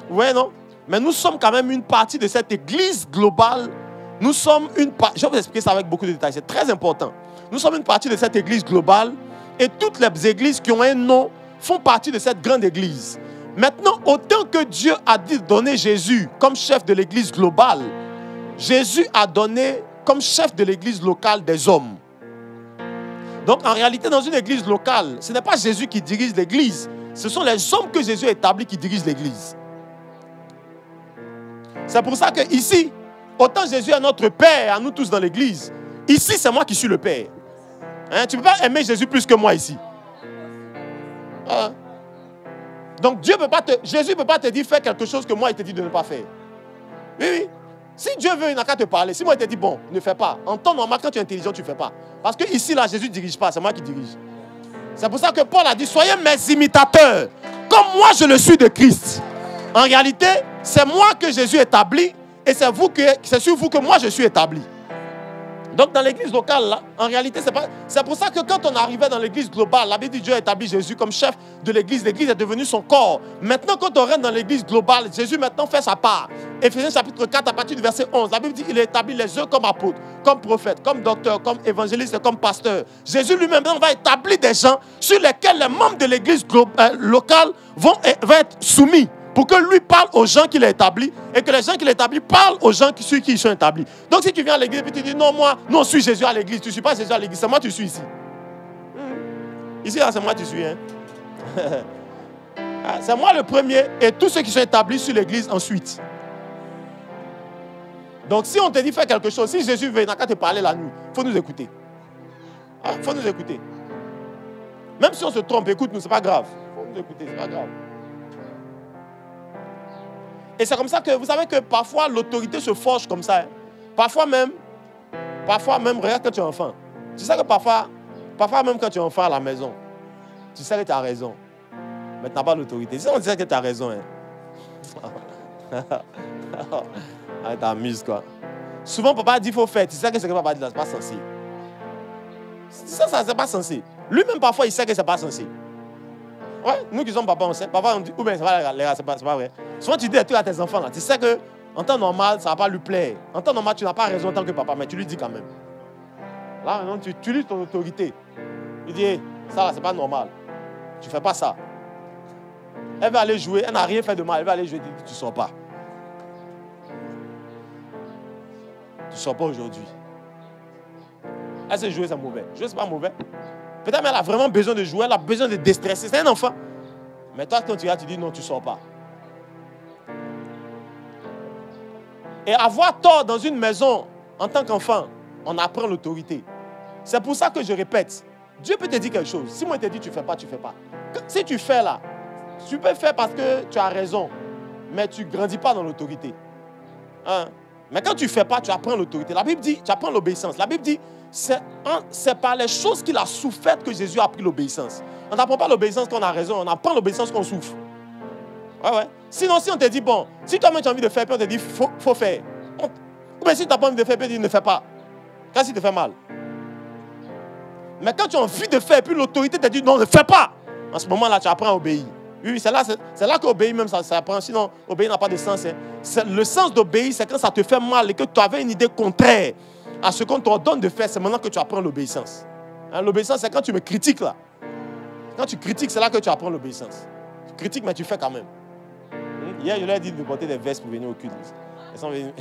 Speaker 1: Oui, non? Mais nous sommes quand même une partie de cette église globale. Nous sommes une partie, je vais vous expliquer ça avec beaucoup de détails, c'est très important. Nous sommes une partie de cette église globale et toutes les églises qui ont un nom font partie de cette grande église. Maintenant, autant que Dieu a donné Jésus comme chef de l'église globale, Jésus a donné comme chef de l'église locale des hommes. Donc en réalité, dans une église locale, ce n'est pas Jésus qui dirige l'église, ce sont les hommes que Jésus a établis qui dirigent l'église. C'est pour ça que ici, autant Jésus est notre Père, à nous tous dans l'église, ici c'est moi qui suis le Père. Hein? Tu ne peux pas aimer Jésus plus que moi ici. Hein? Donc Jésus ne peut pas te dire fais quelque chose que moi il te dit de ne pas faire. Oui, oui. Si Dieu veut, il n'a qu'à te parler. Si moi il te dit bon, ne fais pas. En temps normal, quand tu es intelligent, tu ne fais pas. Parce que ici, là, Jésus ne dirige pas, c'est moi qui dirige. C'est pour ça que Paul a dit soyez mes imitateurs, comme moi je le suis de Christ. En réalité, c'est moi que Jésus établit et c'est sur vous que moi je suis établi. Donc dans l'église locale, là, en réalité, c'est pour ça que quand on arrivait dans l'église globale, la Bible dit Dieu a établi Jésus comme chef de l'église. L'église est devenue son corps. Maintenant, quand on rentre dans l'église globale, Jésus maintenant fait sa part. Éphésiens chapitre 4, à partir du verset 11, la Bible dit il a établi les uns comme apôtres, comme prophètes, comme docteurs, comme évangélistes et comme pasteurs. Jésus lui-même va établir des gens sur lesquels les membres de l'église locale vont être soumis. Pour que lui parle aux gens qu'il a établis et que les gens qu'il a établis parlent aux gens sur qui ils sont établis. Donc si tu viens à l'église et tu dis non, moi, non, je suis Jésus à l'église, tu ne suis pas Jésus à l'église, c'est moi tu suis ici. Ici, là, c'est moi tu suis. Hein? C'est moi le premier et tous ceux qui sont établis sur l'église ensuite. Donc si on te dit faire quelque chose, si Jésus veut, il n'a qu'à te parler la nuit. Il faut nous écouter. Il faut nous écouter. Même si on se trompe, écoute-nous, c'est pas grave. Il faut nous écouter, c'est pas grave. Et c'est comme ça que vous savez que parfois l'autorité se forge comme ça. Hein. Parfois même, regarde quand tu es enfant. Tu sais que parfois même quand tu es enfant à la maison, tu sais que tu as raison. Mais tu n'as pas l'autorité. Si on disait que tu as raison, hein. T'amuses quoi. Souvent papa dit il faut faire. Tu sais que ce que papa dit là, c'est pas censé. Ça, c'est pas censé. Lui-même parfois il sait que c'est pas censé. Ouais, nous qui sommes papa, on sait. Papa on dit, ou bien c'est pas, les gars, c'est pas vrai. Souvent tu dis à tes enfants là, tu sais que en temps normal, ça va pas lui plaire. En temps normal, tu n'as pas raison en tant que papa, mais tu lui dis quand même. Là maintenant, tu utilises ton autorité. Tu dis, hey, ça là, c'est pas normal. Tu fais pas ça. Elle va aller jouer, elle n'a rien fait de mal, elle va aller jouer, tu ne sors pas. Tu ne sors pas aujourd'hui. Elle sait jouer, c'est mauvais. Jouer, c'est pas mauvais. Peut-être qu'elle a vraiment besoin de jouer, elle a besoin de déstresser. C'est un enfant. Mais toi, quand tu regardes, tu dis non, tu ne sors pas. Et avoir tort dans une maison, en tant qu'enfant, on apprend l'autorité. C'est pour ça que je répète. Dieu peut te dire quelque chose. Si moi je te dis tu ne fais pas, tu ne fais pas. Si tu fais là, tu peux faire parce que tu as raison. Mais tu ne grandis pas dans l'autorité. Hein? Mais quand tu ne fais pas, tu apprends l'autorité. La Bible dit, tu apprends l'obéissance. La Bible dit, c'est par les choses qu'il a souffert que Jésus a appris l'obéissance. On n'apprend pas l'obéissance quand on a raison, on apprend l'obéissance quand on souffre. Ouais. Sinon, si on te dit, bon, si toi-même tu as envie de faire, puis on te dit, faut faire. Ou bien si tu n'as pas envie de faire, puis on te dit, ne fais pas. Quand il te fait mal. Mais quand tu as envie de faire, puis l'autorité te dit, non, ne fais pas. En ce moment-là, tu apprends à obéir. Oui, c'est là qu'obéir même, ça apprend. Sinon, obéir n'a pas de sens. Hein. Le sens d'obéir, c'est quand ça te fait mal et que tu avais une idée contraire à ce qu'on t'ordonne de faire. C'est maintenant que tu apprends l'obéissance. Hein, l'obéissance, c'est quand tu me critiques là. Quand tu critiques, c'est là que tu apprends l'obéissance. Tu critiques, mais tu fais quand même. Hier, je leur ai dit de porter des vestes pour venir au culte. Ils sont venus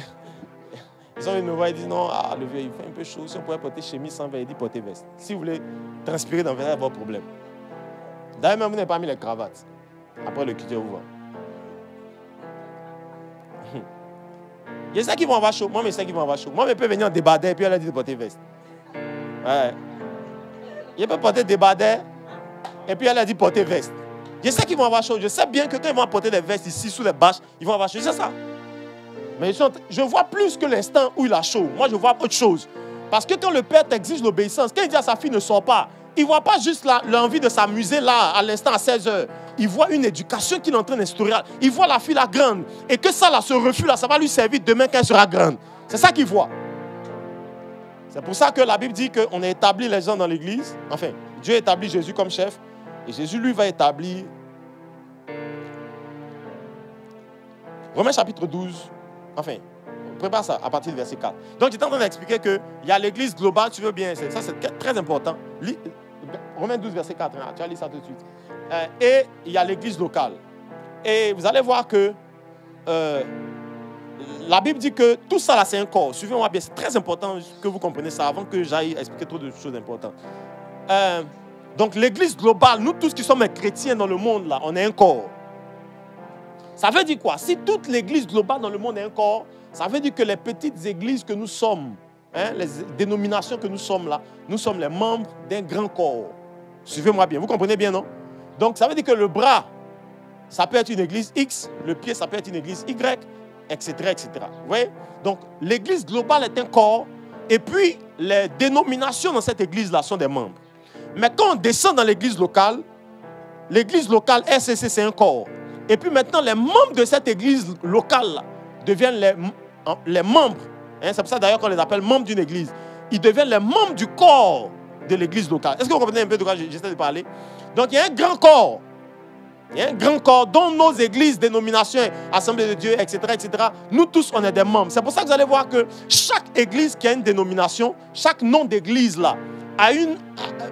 Speaker 1: me voir et disent non, le vieux, il fait un peu chaud. Si on pouvait porter chemise sans verre, il dit porter veste. Si vous voulez transpirer dans le verre, il n'y a pas de problème. D'ailleurs, même vous n'avez pas mis les cravates. Après le culte, vous voit. Il y a ceux qui vont avoir chaud. Moi, je sais qu'ils vont avoir chaud. Moi, je peux venir en débardeur et puis elle a dit de porter veste. Ouais. Il peut porter débardeur et puis elle a dit porter veste. Je sais qu'ils vont avoir chaud. Je sais bien que quand ils vont porter des vestes ici sous les bâches, ils vont avoir chaud. C'est ça. Mais je vois plus que l'instant où il a chaud. Moi, je vois autre chose. Parce que quand le père t'exige l'obéissance, quand il dit à sa fille ne sort pas, il ne voit pas juste l'envie de s'amuser là, à l'instant, à 16 heures. Il voit une éducation qu'il est en train d'instaurer. Il voit la fille là grande. Et que ça, là, ce refus là, ça va lui servir demain quand elle sera grande. C'est ça qu'il voit. C'est pour ça que la Bible dit qu'on a établi les gens dans l'église. Enfin, Dieu établit Jésus comme chef. Et Jésus, lui, va établir. Romains chapitre 12. Enfin, on prépare ça à partir du verset 4. Donc, j'étais en train d'expliquer qu'il y a l'église globale, tu veux bien. Ça, c'est très important. Romains 12, verset 4. Hein, tu vas lire ça tout de suite. Et il y a l'église locale. Et vous allez voir que la Bible dit que tout ça là, c'est un corps. Suivez-moi bien, c'est très important que vous compreniez ça avant que j'aille expliquer trop de choses importantes. Donc, l'église globale, nous tous qui sommes chrétiens dans le monde, là, on est un corps. Ça veut dire quoi? Si toute l'église globale dans le monde est un corps, ça veut dire que les petites églises que nous sommes, hein, les dénominations que nous sommes là, nous sommes les membres d'un grand corps. Suivez-moi bien, vous comprenez bien, non? Donc, ça veut dire que le bras, ça peut être une église X, le pied, ça peut être une église Y, etc., etc. Vous voyez? Donc, l'église globale est un corps, et puis les dénominations dans cette église-là sont des membres. Mais quand on descend dans l'église locale RCC, c'est un corps. Et puis maintenant, les membres de cette église locale-là deviennent les membres. Hein, c'est pour ça d'ailleurs qu'on les appelle membres d'une église. Ils deviennent les membres du corps de l'église locale. Est-ce que vous comprenez un peu de quoi j'essaie de parler? Donc il y a un grand corps. Il y a un grand corps dont nos églises, dénominations, assemblées de Dieu, etc., etc. Nous tous, on est des membres. C'est pour ça que vous allez voir que chaque église qui a une dénomination, chaque nom d'église là,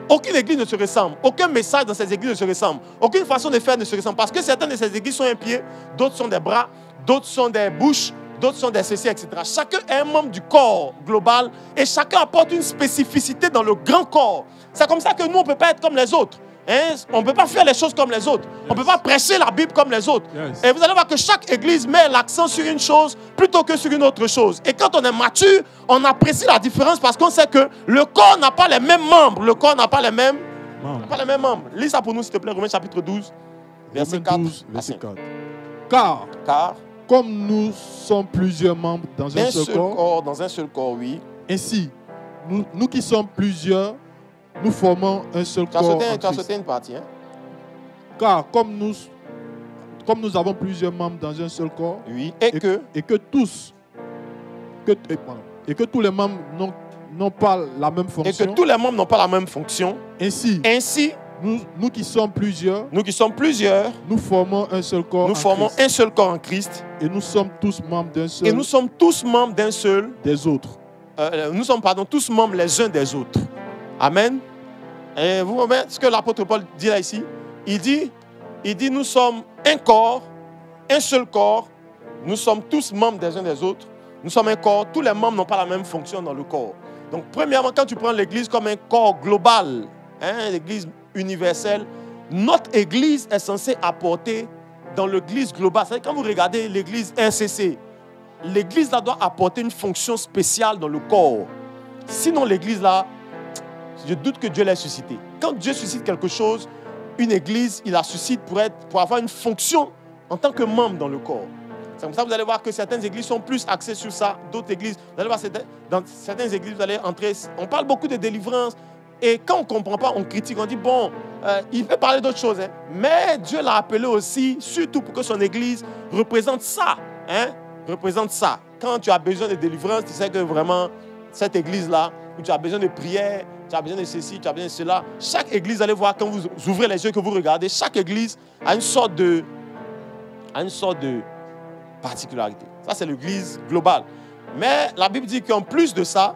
Speaker 1: aucune église ne se ressemble. Aucun message dans ces églises ne se ressemble. Aucune façon de faire ne se ressemble. Parce que certaines de ces églises sont un pied, d'autres sont des bras, d'autres sont des bouches, d'autres sont des ceci, etc. Chacun est un membre du corps global et chacun apporte une spécificité dans le grand corps. C'est comme ça que nous, on ne peut pas être comme les autres. Hein? On ne peut pas faire les choses comme les autres. On ne peut pas prêcher la Bible comme les autres. Et vous allez voir que chaque église met l'accent sur une chose plutôt que sur une autre chose. Et quand on est mature, on apprécie la différence parce qu'on sait que le corps n'a pas les mêmes membres. Le corps n'a pas les mêmes membres. Lis ça pour nous, s'il te plaît, Romains chapitre 12, verset 4.
Speaker 2: 12, verset 4. Car, comme nous sommes plusieurs membres dans un seul corps,
Speaker 1: dans un seul corps, oui.
Speaker 2: Ainsi, nous qui sommes plusieurs, nous formons un seul corps.
Speaker 1: Tu as sauté une partie, hein?
Speaker 2: Car comme nous avons plusieurs membres dans un seul corps,
Speaker 1: oui,
Speaker 2: et que tous les membres n'ont pas la même fonction.
Speaker 1: Et que tous les membres n'ont pas la même fonction.
Speaker 2: Ainsi, nous qui sommes plusieurs,
Speaker 1: nous
Speaker 2: formons un seul corps.
Speaker 1: Nous formons un seul corps en Christ.
Speaker 2: Et nous sommes tous membres d'un seul.
Speaker 1: Et nous sommes tous membres d'un seul.
Speaker 2: Des autres.
Speaker 1: Nous sommes, tous membres les uns des autres. Amen. Et vous voyez ce que l'apôtre Paul dit là ici? Il dit, nous sommes un corps, un seul corps. Nous sommes tous membres des uns des autres. Nous sommes un corps. Tous les membres n'ont pas la même fonction dans le corps. Donc, premièrement, quand tu prends l'église comme un corps global, l'église universelle, notre église est censée apporter dans l'église globale. C'est-à-dire, quand vous regardez l'église RCC, l'église là doit apporter une fonction spéciale dans le corps. Sinon, l'église là, je doute que Dieu l'ait suscité. Quand Dieu suscite quelque chose, une église, il la suscite pour avoir une fonction en tant que membre dans le corps. C'est comme ça que vous allez voir que certaines églises sont plus axées sur ça, d'autres églises. Vous allez voir, dans certaines églises, vous allez entrer, on parle beaucoup de délivrance. Et quand on ne comprend pas, on critique, on dit, bon, il peut parler d'autres choses. Hein, mais Dieu l'a appelé aussi, surtout pour que son église représente ça. Représente ça. Quand tu as besoin de délivrance, tu sais que vraiment, cette église-là, où tu as besoin de prière, tu as besoin de ceci, tu as besoin de cela. Chaque église, allez voir, quand vous ouvrez les yeux, que vous regardez, chaque église a une sorte de particularité. Ça, c'est l'église globale. Mais la Bible dit qu'en plus de ça,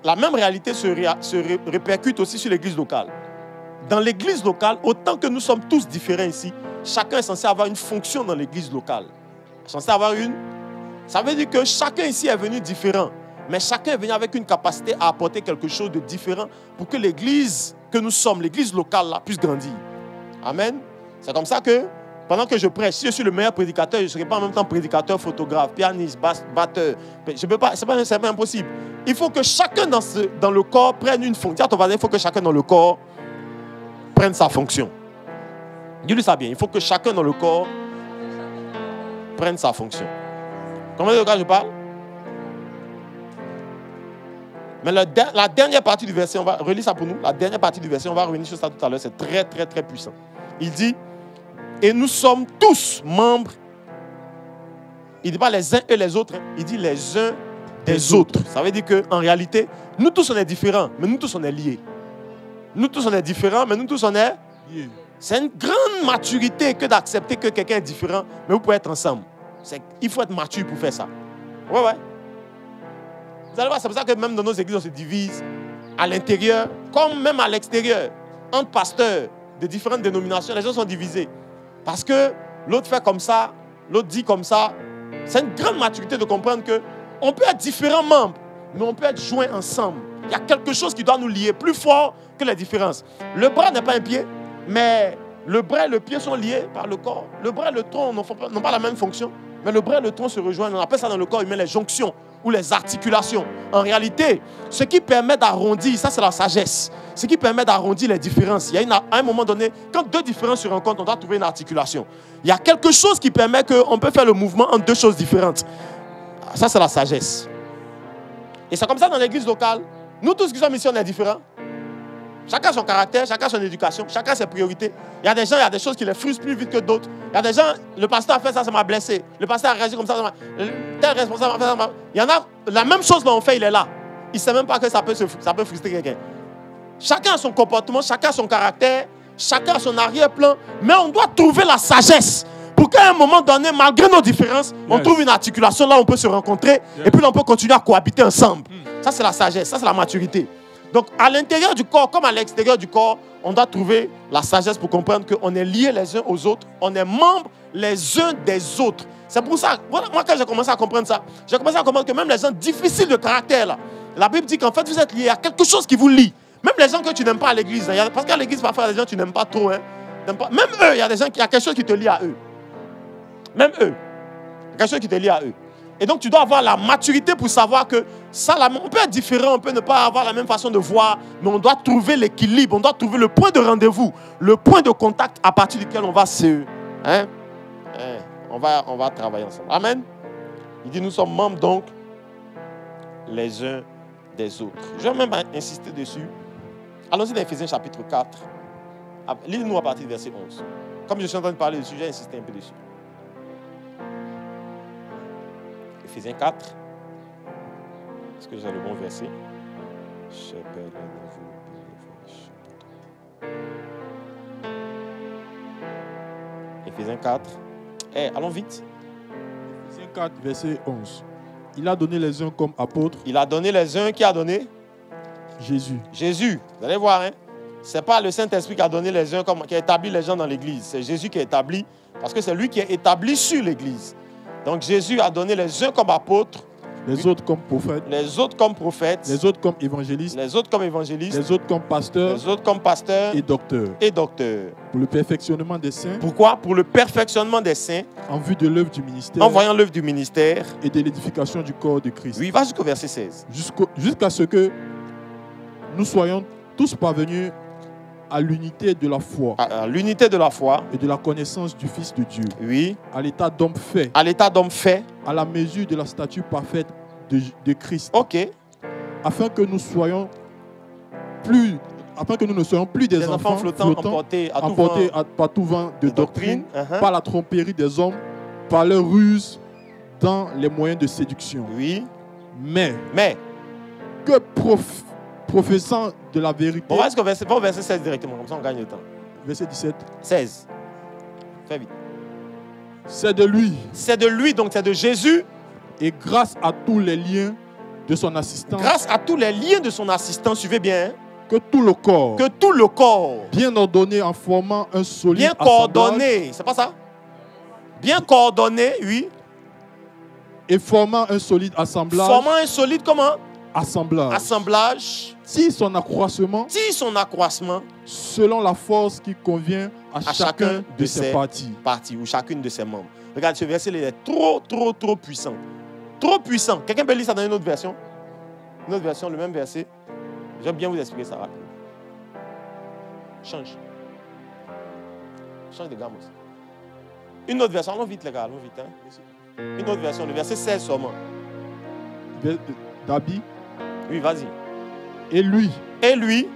Speaker 1: la même réalité se répercute aussi sur l'église locale. Dans l'église locale, autant que nous sommes tous différents ici, chacun est censé avoir une fonction dans l'église locale. Censé avoir ça veut dire que chacun ici est venu différent. Mais chacun est venu avec une capacité à apporter quelque chose de différent pour que l'église que nous sommes, l'église locale, là, puisse grandir. Amen. C'est comme ça que, pendant que je prêche, si je suis le meilleur prédicateur, je ne serai pas en même temps prédicateur, photographe, pianiste, batteur. Je peux pas, c'est pas impossible. Il faut que chacun dans le corps prenne une fonction. Dis à ton voisin, il faut que chacun dans le corps prenne sa fonction. Dis-lui ça bien. Il faut que chacun dans le corps prenne sa fonction. Combien de gars je parle? Mais la dernière partie du verset, on va relire ça pour nous. La dernière partie du verset, on va revenir sur ça tout à l'heure. C'est très, très, très puissant. Il dit, et nous sommes tous membres. Il ne dit pas les uns et les autres. Il dit les uns des autres. Ça veut dire qu'en réalité, nous tous on est différents, mais nous tous on est liés. Nous tous on est différents, mais nous tous on est liés. C'est une grande maturité que d'accepter que quelqu'un est différent, mais vous pouvez être ensemble. Il faut être mature pour faire ça. Ouais. Vous allez voir, c'est pour ça que même dans nos églises, on se divise à l'intérieur, comme même à l'extérieur. Entre pasteurs de différentes dénominations, les gens sont divisés. Parce que l'autre fait comme ça, l'autre dit comme ça. C'est une grande maturité de comprendre qu'on peut être différents membres, mais on peut être joints ensemble. Il y a quelque chose qui doit nous lier plus fort que les différences. Le bras n'est pas un pied, mais le bras et le pied sont liés par le corps. Le bras et le tronc n'ont pas la même fonction, mais le bras et le tronc se rejoignent. On appelle ça dans le corps humain les jonctions ou les articulations. En réalité, ce qui permet d'arrondir, ça c'est la sagesse, ce qui permet d'arrondir les différences. Il y a à un moment donné, quand deux différences se rencontrent, on doit trouver une articulation. Il y a quelque chose qui permet qu'on peut faire le mouvement entre deux choses différentes. Ça c'est la sagesse. Et c'est comme ça dans l'église locale. Nous tous qui sommes ici, on est différents. Chacun son caractère, chacun son éducation, chacun ses priorités. Il y a des gens, il y a des choses qui les frustrent plus vite que d'autres. Il y a des gens, le pasteur a fait ça, ça m'a blessé. Le pasteur a réagi comme ça, tel responsable a fait ça. Il y en a, la même chose l'on fait, il est là. Il ne sait même pas que ça peut frustrer quelqu'un. Chacun a son comportement, chacun a son caractère, chacun a son arrière-plan. Mais on doit trouver la sagesse pour qu'à un moment donné, malgré nos différences, on trouve une articulation, là on peut se rencontrer et puis là, on peut continuer à cohabiter ensemble. Ça c'est la sagesse, ça c'est la maturité. Donc, à l'intérieur du corps, comme à l'extérieur du corps, on doit trouver la sagesse pour comprendre qu'on est liés les uns aux autres, on est membres les uns des autres. C'est pour ça, moi, quand j'ai commencé à comprendre ça, j'ai commencé à comprendre que même les gens difficiles de caractère, là, la Bible dit qu'en fait, vous êtes liés à quelque chose qui vous lie. Même les gens que tu n'aimes pas à l'église. Hein, parce qu'à l'église, parfois, il y a des gens que tu n'aimes pas trop. Hein, pas, même eux, il y a des gens qui, il y a quelque chose qui te lie à eux. Même eux. Il y a quelque chose qui te lie à eux. Et donc, tu dois avoir la maturité pour savoir que ça, on peut être différent, on peut ne pas avoir la même façon de voir, mais on doit trouver l'équilibre, on doit trouver le point de rendez-vous, le point de contact à partir duquel on va on va travailler ensemble. Amen. Il dit, nous sommes membres donc les uns des autres. Je vais même insister dessus. Allons-y dans Éphésiens chapitre 4. Lisez-nous à partir du verset 11. Comme je suis en train de parler dessus, j'ai insisté un peu dessus. Éphésiens 4. Est-ce que j'ai le bon verset? Éphésiens 4. Allons vite.
Speaker 2: Éphésiens 4, verset 11. Il a donné les uns comme apôtres.
Speaker 1: Il a donné les uns, qui a donné?
Speaker 2: Jésus.
Speaker 1: Jésus. Vous allez voir, hein? Ce n'est pas le Saint-Esprit qui a donné les uns, qui a établi les gens dans l'église. C'est Jésus qui a établi, parce que c'est lui qui est établi sur l'église. Donc Jésus a donné les uns comme apôtres.
Speaker 2: Les autres comme prophètes.
Speaker 1: Les autres comme prophètes.
Speaker 2: Les autres comme évangélistes.
Speaker 1: Les autres comme évangélistes.
Speaker 2: Les autres comme pasteurs.
Speaker 1: Les autres comme pasteurs.
Speaker 2: Et docteurs.
Speaker 1: Et docteurs.
Speaker 2: Pour le perfectionnement des saints.
Speaker 1: Pourquoi? Pour le perfectionnement des saints.
Speaker 2: En vue de l'œuvre du ministère.
Speaker 1: En voyant l'œuvre du ministère.
Speaker 2: Et de l'édification du corps de Christ.
Speaker 1: Oui, va jusqu'au verset 16.
Speaker 2: Jusqu'à ce que nous soyons tous parvenus à l'unité de la foi.
Speaker 1: À l'unité de la foi.
Speaker 2: Et de la connaissance du Fils de Dieu.
Speaker 1: Oui.
Speaker 2: À l'état d'homme fait.
Speaker 1: À l'état d'homme fait.
Speaker 2: À la mesure de la stature parfaite de Christ.
Speaker 1: Ok.
Speaker 2: Afin que nous ne soyons plus des enfants flottants emportés par tout vent de doctrine, par la tromperie des hommes, par leur ruse dans les moyens de séduction.
Speaker 1: Oui.
Speaker 2: Mais que professant de la vérité.
Speaker 1: On va jusqu'au verset 16 directement, comme ça on gagne le temps.
Speaker 2: Verset 17.
Speaker 1: 16. Fais vite.
Speaker 2: C'est de lui.
Speaker 1: C'est de lui, donc c'est de Jésus.
Speaker 2: Et grâce à tous les liens de son assistance.
Speaker 1: Grâce à tous les liens de son assistance, suivez bien.
Speaker 2: Que tout le corps.
Speaker 1: Que tout le corps.
Speaker 2: Bien ordonné en formant un solide
Speaker 1: bien coordonné, c'est pas ça? Bien coordonné, oui.
Speaker 2: Et formant un solide assemblage.
Speaker 1: Formant un solide comment?
Speaker 2: Assemblage.
Speaker 1: Assemblage.
Speaker 2: Si son accroissement.
Speaker 1: Si son accroissement.
Speaker 2: Selon la force qui convient à chacun de ses
Speaker 1: parties ou chacune de ses membres. Regarde, ce verset il est trop puissant. Trop puissant. Quelqu'un peut lire ça dans une autre version? Une autre version, le même verset. Je vais bien vous expliquer ça rapidement. Change de gamme aussi. Une autre version, allons vite les gars, allons vite. Hein. Une autre version, le verset 16 seulement.
Speaker 2: Dabi.
Speaker 1: Oui, vas-y.
Speaker 2: Et lui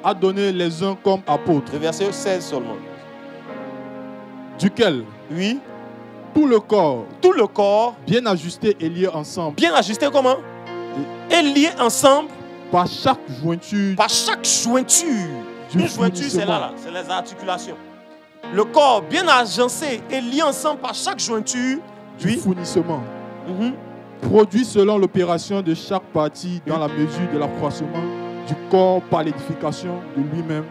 Speaker 1: a
Speaker 2: donné les uns comme apôtres.
Speaker 1: Le verset 16 seulement.
Speaker 2: Duquel?
Speaker 1: Oui.
Speaker 2: Tout le corps. Bien ajusté et lié ensemble.
Speaker 1: Bien ajusté comment? Et lié ensemble.
Speaker 2: Par chaque jointure.
Speaker 1: Une jointure, c'est là, c'est les articulations. Le corps bien agencé et lié ensemble par chaque jointure.
Speaker 2: Du fournissement. Produit selon l'opération de chaque partie dans la mesure de l'accroissement du corps par l'édification de lui-même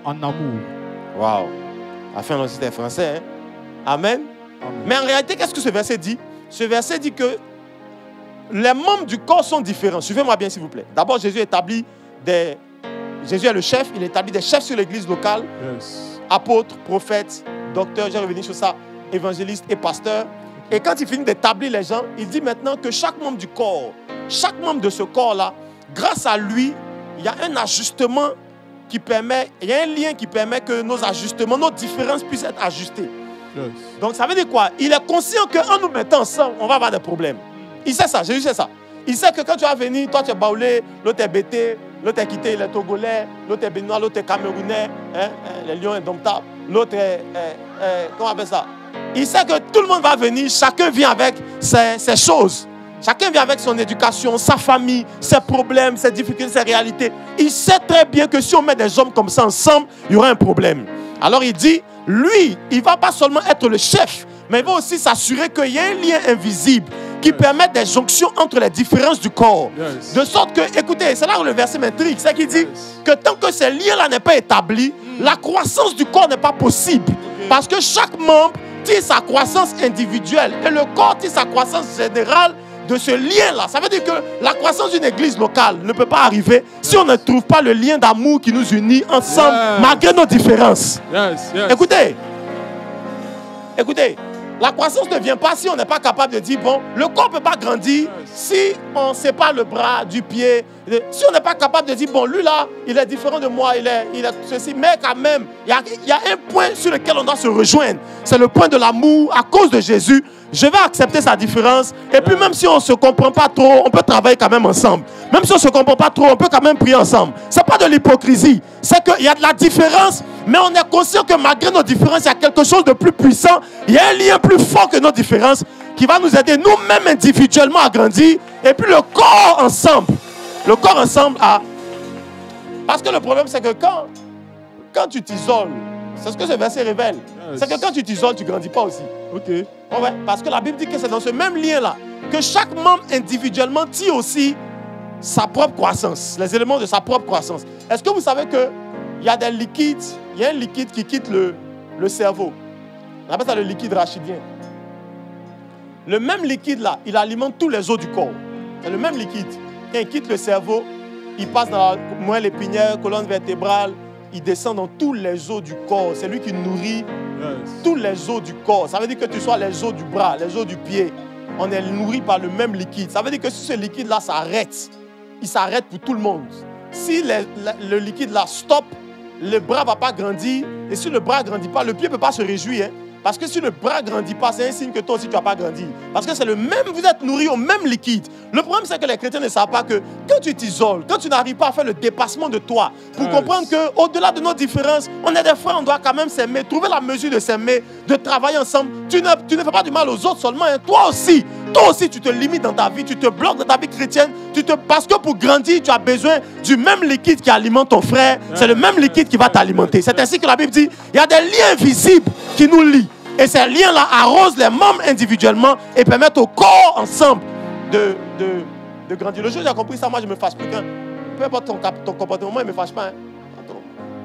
Speaker 2: en amour.
Speaker 1: Waouh! Afin de citer français. Hein? Amen. Mais en réalité, qu'est-ce que ce verset dit? Ce verset dit que les membres du corps sont différents. Suivez-moi bien, s'il vous plaît. D'abord, Jésus est le chef. Il établit des chefs sur l'église locale.
Speaker 2: Yes.
Speaker 1: Apôtres, prophètes, docteurs, j'ai revenu sur ça, évangélistes et pasteurs. Et quand il finit d'établir les gens, il dit maintenant que chaque membre du corps, chaque membre de ce corps-là, grâce à lui, il y a un ajustement qui permet, il y a un lien qui permet que nos ajustements, nos différences puissent être ajustées.
Speaker 2: Yes.
Speaker 1: Donc ça veut dire quoi? Il est conscient qu'en nous mettant ensemble, on va avoir des problèmes. Il sait ça, Jésus sait ça. Il sait que quand tu vas venir, toi tu es baoulé, l'autre est bêté, l'autre est quitté, il est togolais, l'autre est béninois, l'autre est camerounais, les lions indomptables, l'autre est, comment on appelle ça? Il sait que tout le monde va venir, chacun vient avec ses choses. Chacun vient avec son éducation, sa famille, ses problèmes, ses difficultés, ses réalités. Il sait très bien que si on met des hommes comme ça ensemble, il y aura un problème. Alors il dit, lui, il ne va pas seulement être le chef, mais il va aussi s'assurer qu'il y a un lien invisible qui permet des jonctions entre les différences du corps.
Speaker 2: Yes.
Speaker 1: De sorte que, écoutez, c'est là où le verset m'intrigue, c'est qu'il dit que tant que ces liens-là n'est pas établi, la croissance du corps n'est pas possible. Parce que chaque membre tire sa croissance individuelle et le corps tire sa croissance générale de ce lien-là. Ça veut dire que la croissance d'une église locale ne peut pas arriver si on ne trouve pas le lien d'amour qui nous unit ensemble, malgré nos différences. Écoutez, la croissance ne vient pas si on n'est pas capable de dire, bon, le corps ne peut pas grandir si on sépare le bras du pied. Si on n'est pas capable de dire, bon, lui là, il est différent de moi, il est ceci. Mais quand même, il y a un point sur lequel on doit se rejoindre. C'est le point de l'amour. À cause de Jésus, je vais accepter sa différence. Et puis même si on ne se comprend pas trop, on peut travailler quand même ensemble. Même si on ne se comprend pas trop, on peut quand même prier ensemble. Ce n'est pas de l'hypocrisie. C'est qu'il y a de la différence, mais on est conscient que malgré nos différences, il y a quelque chose de plus puissant. Il y a un lien plus fort que nos différences qui va nous aider nous-mêmes individuellement à grandir. Et puis le corps ensemble. Le corps ensemble a... Parce que le problème, c'est que quand tu t'isoles, c'est ce que ce verset révèle. C'est que quand tu t'isoles, tu ne grandis pas aussi.
Speaker 2: Ok.
Speaker 1: Ouais, parce que la Bible dit que c'est dans ce même lien-là que chaque membre individuellement tire aussi sa propre croissance, les éléments de sa propre croissance. Est-ce que vous savez qu'il y a des liquides, il y a un liquide qui quitte le cerveau. On appelle ça le liquide rachidien. Le même liquide-là, il alimente tous les os du corps. C'est le même liquide. Quand il quitte le cerveau, il passe dans la moelle épinière, colonne vertébrale, il descend dans tous les os du corps. C'est lui qui nourrit tous les os du corps. Ça veut dire que tu sois les os du bras, les os du pied. On est nourri par le même liquide. Ça veut dire que si ce liquide-là s'arrête, il s'arrête pour tout le monde. Si le liquide-là stoppe, le bras ne va pas grandir. Et si le bras ne grandit pas, le pied ne peut pas se réjouir. Parce que si le bras ne grandit pas, c'est un signe que toi aussi tu n'as pas grandi. Parce que c'est le même, vous êtes nourris au même liquide. Le problème, c'est que les chrétiens ne savent pas que quand tu t'isoles, quand tu n'arrives pas à faire le dépassement de toi, pour comprendre qu'au-delà de nos différences, on est des frères, on doit quand même s'aimer, trouver la mesure de s'aimer, de travailler ensemble. Tu ne fais pas du mal aux autres seulement, hein. Toi aussi, tu te limites dans ta vie, tu te bloques dans ta vie chrétienne. Parce que pour grandir, tu as besoin du même liquide qui alimente ton frère. C'est le même liquide qui va t'alimenter. C'est ainsi que la Bible dit, il y a des liens invisibles qui nous lient. Et ces liens-là arrosent les membres individuellement et permettent au corps ensemble de grandir. Le jour où j'ai compris ça, moi je ne me fâche plus qu'un. Peu importe ton comportement, moi je ne me fâche pas. Hein.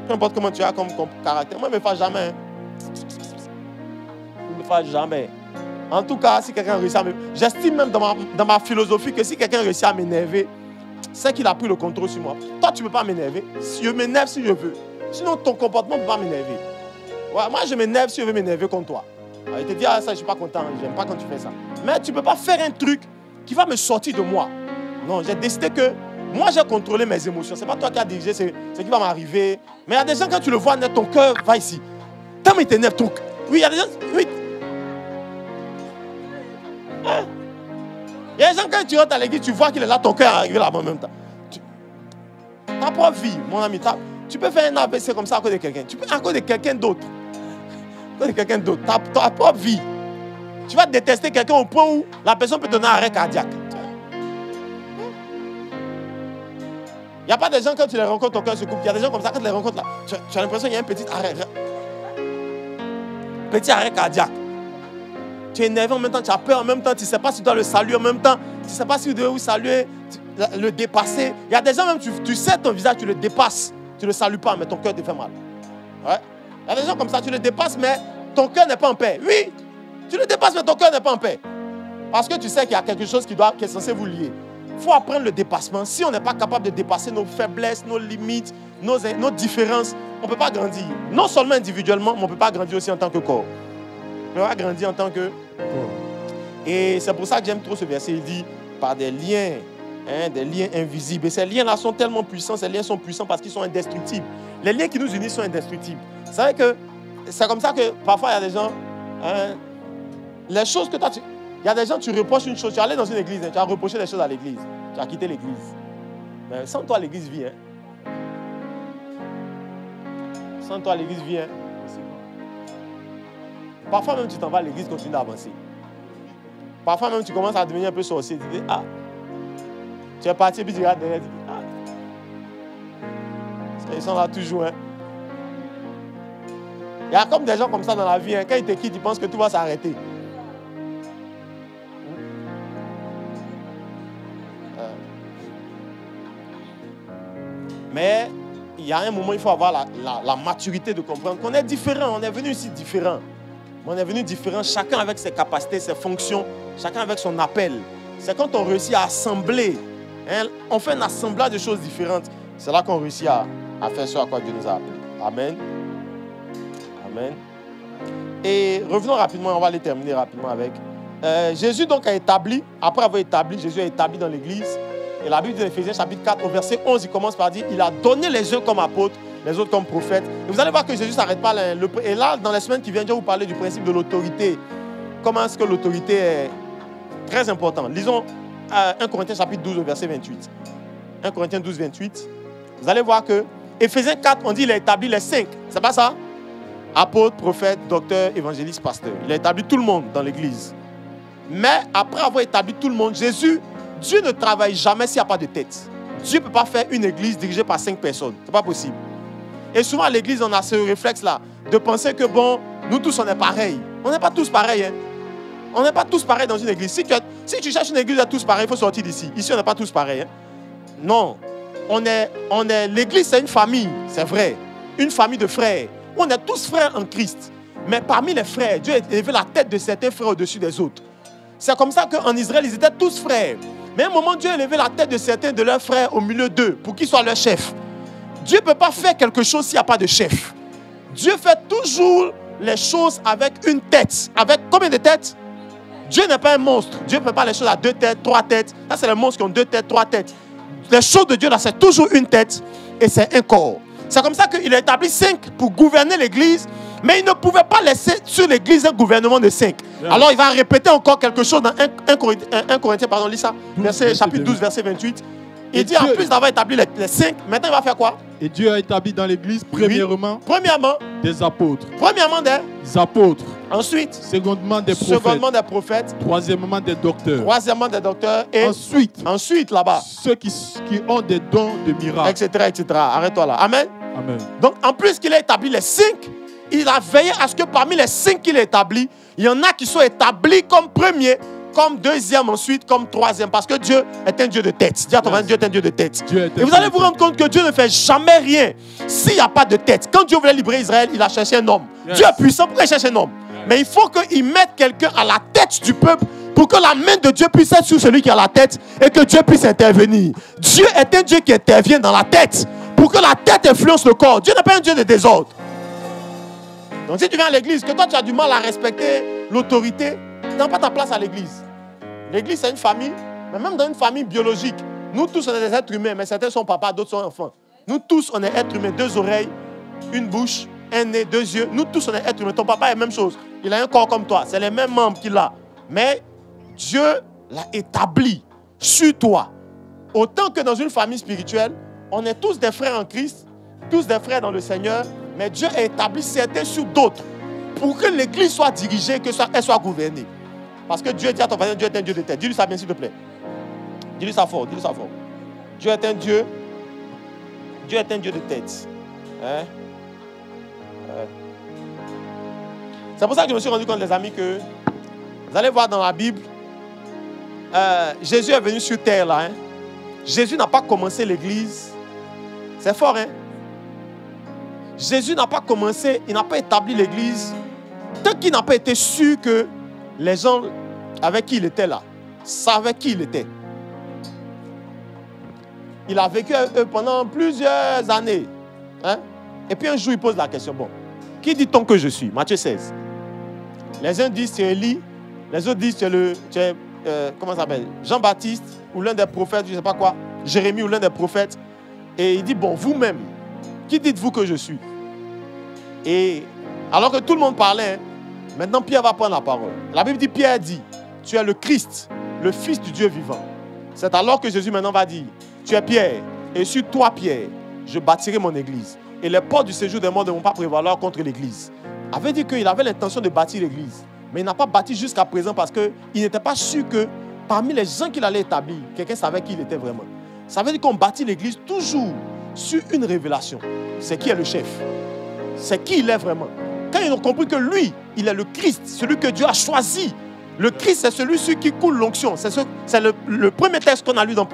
Speaker 1: Peu importe comment tu as comme caractère, moi je ne me fâche jamais. Hein. Je ne me fâche jamais. En tout cas, si quelqu'un réussit à me... J'estime même dans ma philosophie que si quelqu'un réussit à m'énerver, c'est qu'il a pris le contrôle sur moi. Toi, tu ne peux pas m'énerver. Je m'énerve si je veux. Sinon, ton comportement ne peut pas m'énerver. Ouais, moi, je m'énerve si je veux m'énerver contre toi. Alors, il te dit, ah, ça, je ne suis pas content, je n'aime pas quand tu fais ça. Mais tu ne peux pas faire un truc qui va me sortir de moi. Non, j'ai décidé que moi, j'ai contrôlé mes émotions. Ce n'est pas toi qui as dirigé ce qui va m'arriver. Mais il y a des gens, quand tu le vois, ton cœur va ici. Tant il t'énerve, ton cœur. Oui, il y a des gens. Oui. Hein? Il y a des gens, quand tu rentres à l'église, tu vois qu'il est là, ton cœur est arrivé là-bas en même temps. Ta propre vie, mon ami, tu peux faire un AVC comme ça à cause de quelqu'un. Tu peux à cause de quelqu'un d'autre. Ta propre vie. Tu vas détester quelqu'un au point où la personne peut te donner un arrêt cardiaque. Il n'y a pas des gens, quand tu les rencontres, ton cœur se coupe. Il y a des gens comme ça, quand tu les rencontres là, tu as l'impression qu'il y a un petit arrêt. Petit arrêt cardiaque. Tu es énervé en même temps, tu as peur en même temps, tu ne sais pas si tu dois le saluer en même temps, tu ne sais pas si tu dois le saluer, le dépasser. Il y a des gens même, tu sais ton visage, tu le dépasses. Tu ne le salues pas, mais ton cœur te fait mal. Ouais. Il y a des gens comme ça, tu le dépasses, mais ton cœur n'est pas en paix. Oui, tu le dépasses, mais ton cœur n'est pas en paix. Parce que tu sais qu'il y a quelque chose qui est censé vous lier. Il faut apprendre le dépassement. Si on n'est pas capable de dépasser nos faiblesses, nos limites, nos différences, on ne peut pas grandir. Non seulement individuellement, mais on ne peut pas grandir aussi en tant que corps. On ne peut pas grandir en tant que corps. Et c'est pour ça que j'aime trop ce verset. Il dit, par des liens invisibles. Et ces liens-là sont tellement puissants. Ces liens sont puissants parce qu'ils sont indestructibles. Les liens qui nous unissent sont indestructibles. Vous savez que c'est comme ça que parfois il y a des gens... les choses que toi... Il y a des gens, tu reproches une chose. Tu es allé dans une église, tu as reproché des choses à l'église. Tu as quitté l'église. Mais sans toi, l'église vit. Hein. Sans toi, l'église vit. Hein. Parfois même, tu t'en vas à l'église, continue d'avancer. Parfois même, tu commences à devenir un peu sorcier. Tu dis, ah... Tu es parti et puis tu regardes derrière, tu dis, ah, ils sont là toujours. Hein. Il y a comme des gens comme ça dans la vie. Hein. Quand ils te quittent, ils pensent que tout va s'arrêter. Mais il y a un moment, il faut avoir la maturité de comprendre qu'on est différent. On est venu ici différent. On est venu différent, chacun avec ses capacités, ses fonctions, chacun avec son appel. C'est quand on réussit à assembler. Hein, on fait un assemblage de choses différentes. C'est là qu'on réussit à faire ce à quoi Dieu nous a appelés. Amen. Amen. Et revenons rapidement, on va les terminer rapidement avec. Jésus donc a établi, après avoir établi, Jésus a établi dans l'église. Et la Bible dit dans Éphésiens chapitre 4 au verset 11, il commence par dire, il a donné les uns comme apôtres, les autres comme prophètes. Et vous allez voir que Jésus ne s'arrête pas là. Et là, dans les semaines qui viennent, je vais vous parler du principe de l'autorité. Comment est-ce que l'autorité est très importante. Lisons 1 Corinthiens chapitre 12 au verset 28. 1 Corinthiens 12, 28. Vous allez voir que Éphésiens 4, on dit qu'il a établi les 5. C'est pas ça? Apôtres, prophètes, docteurs, évangélistes, pasteurs. Il a établi tout le monde dans l'église. Mais après avoir établi tout le monde, Dieu ne travaille jamais s'il n'y a pas de tête. Dieu ne peut pas faire une église dirigée par 5 personnes. Ce n'est pas possible. Et souvent à l'église, on a ce réflexe-là de penser que bon, nous tous on est pareils. On n'est pas tous pareils. Hein. On n'est pas tous pareils dans une église. Si tu cherches une église à tous pareils, il faut sortir d'ici. Ici, on n'est pas tous pareils. Hein. Non. L'église, c'est une famille, c'est vrai. Une famille de frères. On est tous frères en Christ. Mais parmi les frères, Dieu a élevé la tête de certains frères au-dessus des autres. C'est comme ça qu'en Israël, ils étaient tous frères. Mais à un moment, Dieu a élevé la tête de certains de leurs frères au milieu d'eux pour qu'ils soient leurs chefs. Dieu ne peut pas faire quelque chose s'il n'y a pas de chef. Dieu fait toujours les choses avec une tête. Avec combien de têtes? Dieu n'est pas un monstre. Dieu ne fait pas les choses à 2 têtes, 3 têtes. Là, c'est les monstres qui ont 2 têtes, 3 têtes. Les choses de Dieu, là, c'est toujours une tête et c'est un corps. C'est comme ça qu'il a établi 5 pour gouverner l'église. Mais il ne pouvait pas laisser sur l'église un gouvernement de 5. Yeah. Alors il va répéter encore quelque chose dans 1 Corinthiens, pardon, lis ça, chapitre 12, verset 28. Il dit, en plus d'avoir établi les 5, maintenant il va faire quoi?
Speaker 2: Et Dieu a établi dans l'église, premièrement, des apôtres.
Speaker 1: Premièrement, des
Speaker 2: apôtres.
Speaker 1: Ensuite,
Speaker 2: secondement, des
Speaker 1: prophètes.
Speaker 2: Troisièmement, des docteurs.
Speaker 1: Et
Speaker 2: ensuite
Speaker 1: là-bas,
Speaker 2: ceux qui ont des dons de miracles.
Speaker 1: Etc. Arrête-toi là. Amen.
Speaker 2: Amen.
Speaker 1: Donc, en plus qu'il a établi les 5, il a veillé à ce que parmi les 5 qu'il a établis, il y en a qui soient établis comme premier, comme deuxième, ensuite comme troisième. Parce que Dieu est un Dieu de tête. Dis à ton voisin, Dieu est un Dieu de tête. Et vous allez vous rendre compte que Dieu ne fait jamais rien s'il n'y a pas de tête. Quand Dieu voulait libérer Israël, il a cherché un homme. Dieu est puissant, pourquoi il cherche un homme? Mais il faut qu'il mette quelqu'un à la tête du peuple pour que la main de Dieu puisse être sur celui qui a la tête et que Dieu puisse intervenir. Dieu est un Dieu qui intervient dans la tête pour que la tête influence le corps. Dieu n'est pas un Dieu de désordre. Donc si tu viens à l'église, que toi tu as du mal à respecter l'autorité, tu n'as pas ta place à l'église. L'église c'est une famille, mais même dans une famille biologique, nous tous on est des êtres humains, mais certains sont papas, d'autres sont enfants. Nous tous on est êtres humains, 2 oreilles, une bouche, un nez, 2 yeux. Nous tous on est êtres humains. Ton papa est la même chose. Il a un corps comme toi, c'est les mêmes membres qu'il a. Mais Dieu l'a établi sur toi. Autant que dans une famille spirituelle, on est tous des frères en Christ, tous des frères dans le Seigneur, mais Dieu a établi certains sur d'autres pour que l'église soit dirigée, qu'elle soit gouvernée. Parce que Dieu dit à ton voisin, Dieu est un Dieu de tête. Dis-lui ça bien, s'il te plaît. Dis-lui ça fort, dis-lui ça fort. Dieu est un Dieu. Dieu est un Dieu de tête. Hein? C'est pour ça que je me suis rendu compte, les amis, que vous allez voir dans la Bible, Jésus est venu sur terre là. Hein? Jésus n'a pas commencé l'église. C'est fort, hein? Jésus n'a pas commencé, il n'a pas établi l'église tant qu'il n'a pas été sûr que les gens avec qui il était là savaient qui il était. Il a vécu avec eux pendant plusieurs années. Hein? Et puis un jour, il pose la question, bon, qui dit-on que je suis? Matthieu 16. Les uns disent tu es Élie, les autres disent tu es comment ça s'appelle? Jean-Baptiste ou l'un des prophètes, je ne sais pas quoi, Jérémie ou l'un des prophètes. Et il dit, bon, vous-même, qui dites-vous que je suis? Et alors que tout le monde parlait, hein, maintenant Pierre va prendre la parole. La Bible dit, Pierre dit, tu es le Christ, le Fils du Dieu vivant. C'est alors que Jésus maintenant va dire, tu es Pierre, et sur toi Pierre, je bâtirai mon église. Et les portes du séjour des morts ne vont pas prévaloir contre l'église. Il avait dit qu'il avait l'intention de bâtir l'église. Mais il n'a pas bâti jusqu'à présent parce qu'il n'était pas sûr que parmi les gens qu'il allait établir, quelqu'un savait qui il était vraiment. Ça veut dire qu'on bâtit l'église toujours sur une révélation. C'est qui est le chef. C'est qui il est vraiment. Quand ils ont compris que lui, il est le Christ, celui que Dieu a choisi. Le Christ, c'est celui sur qui coule l'onction. C'est le premier texte qu'on a lu dans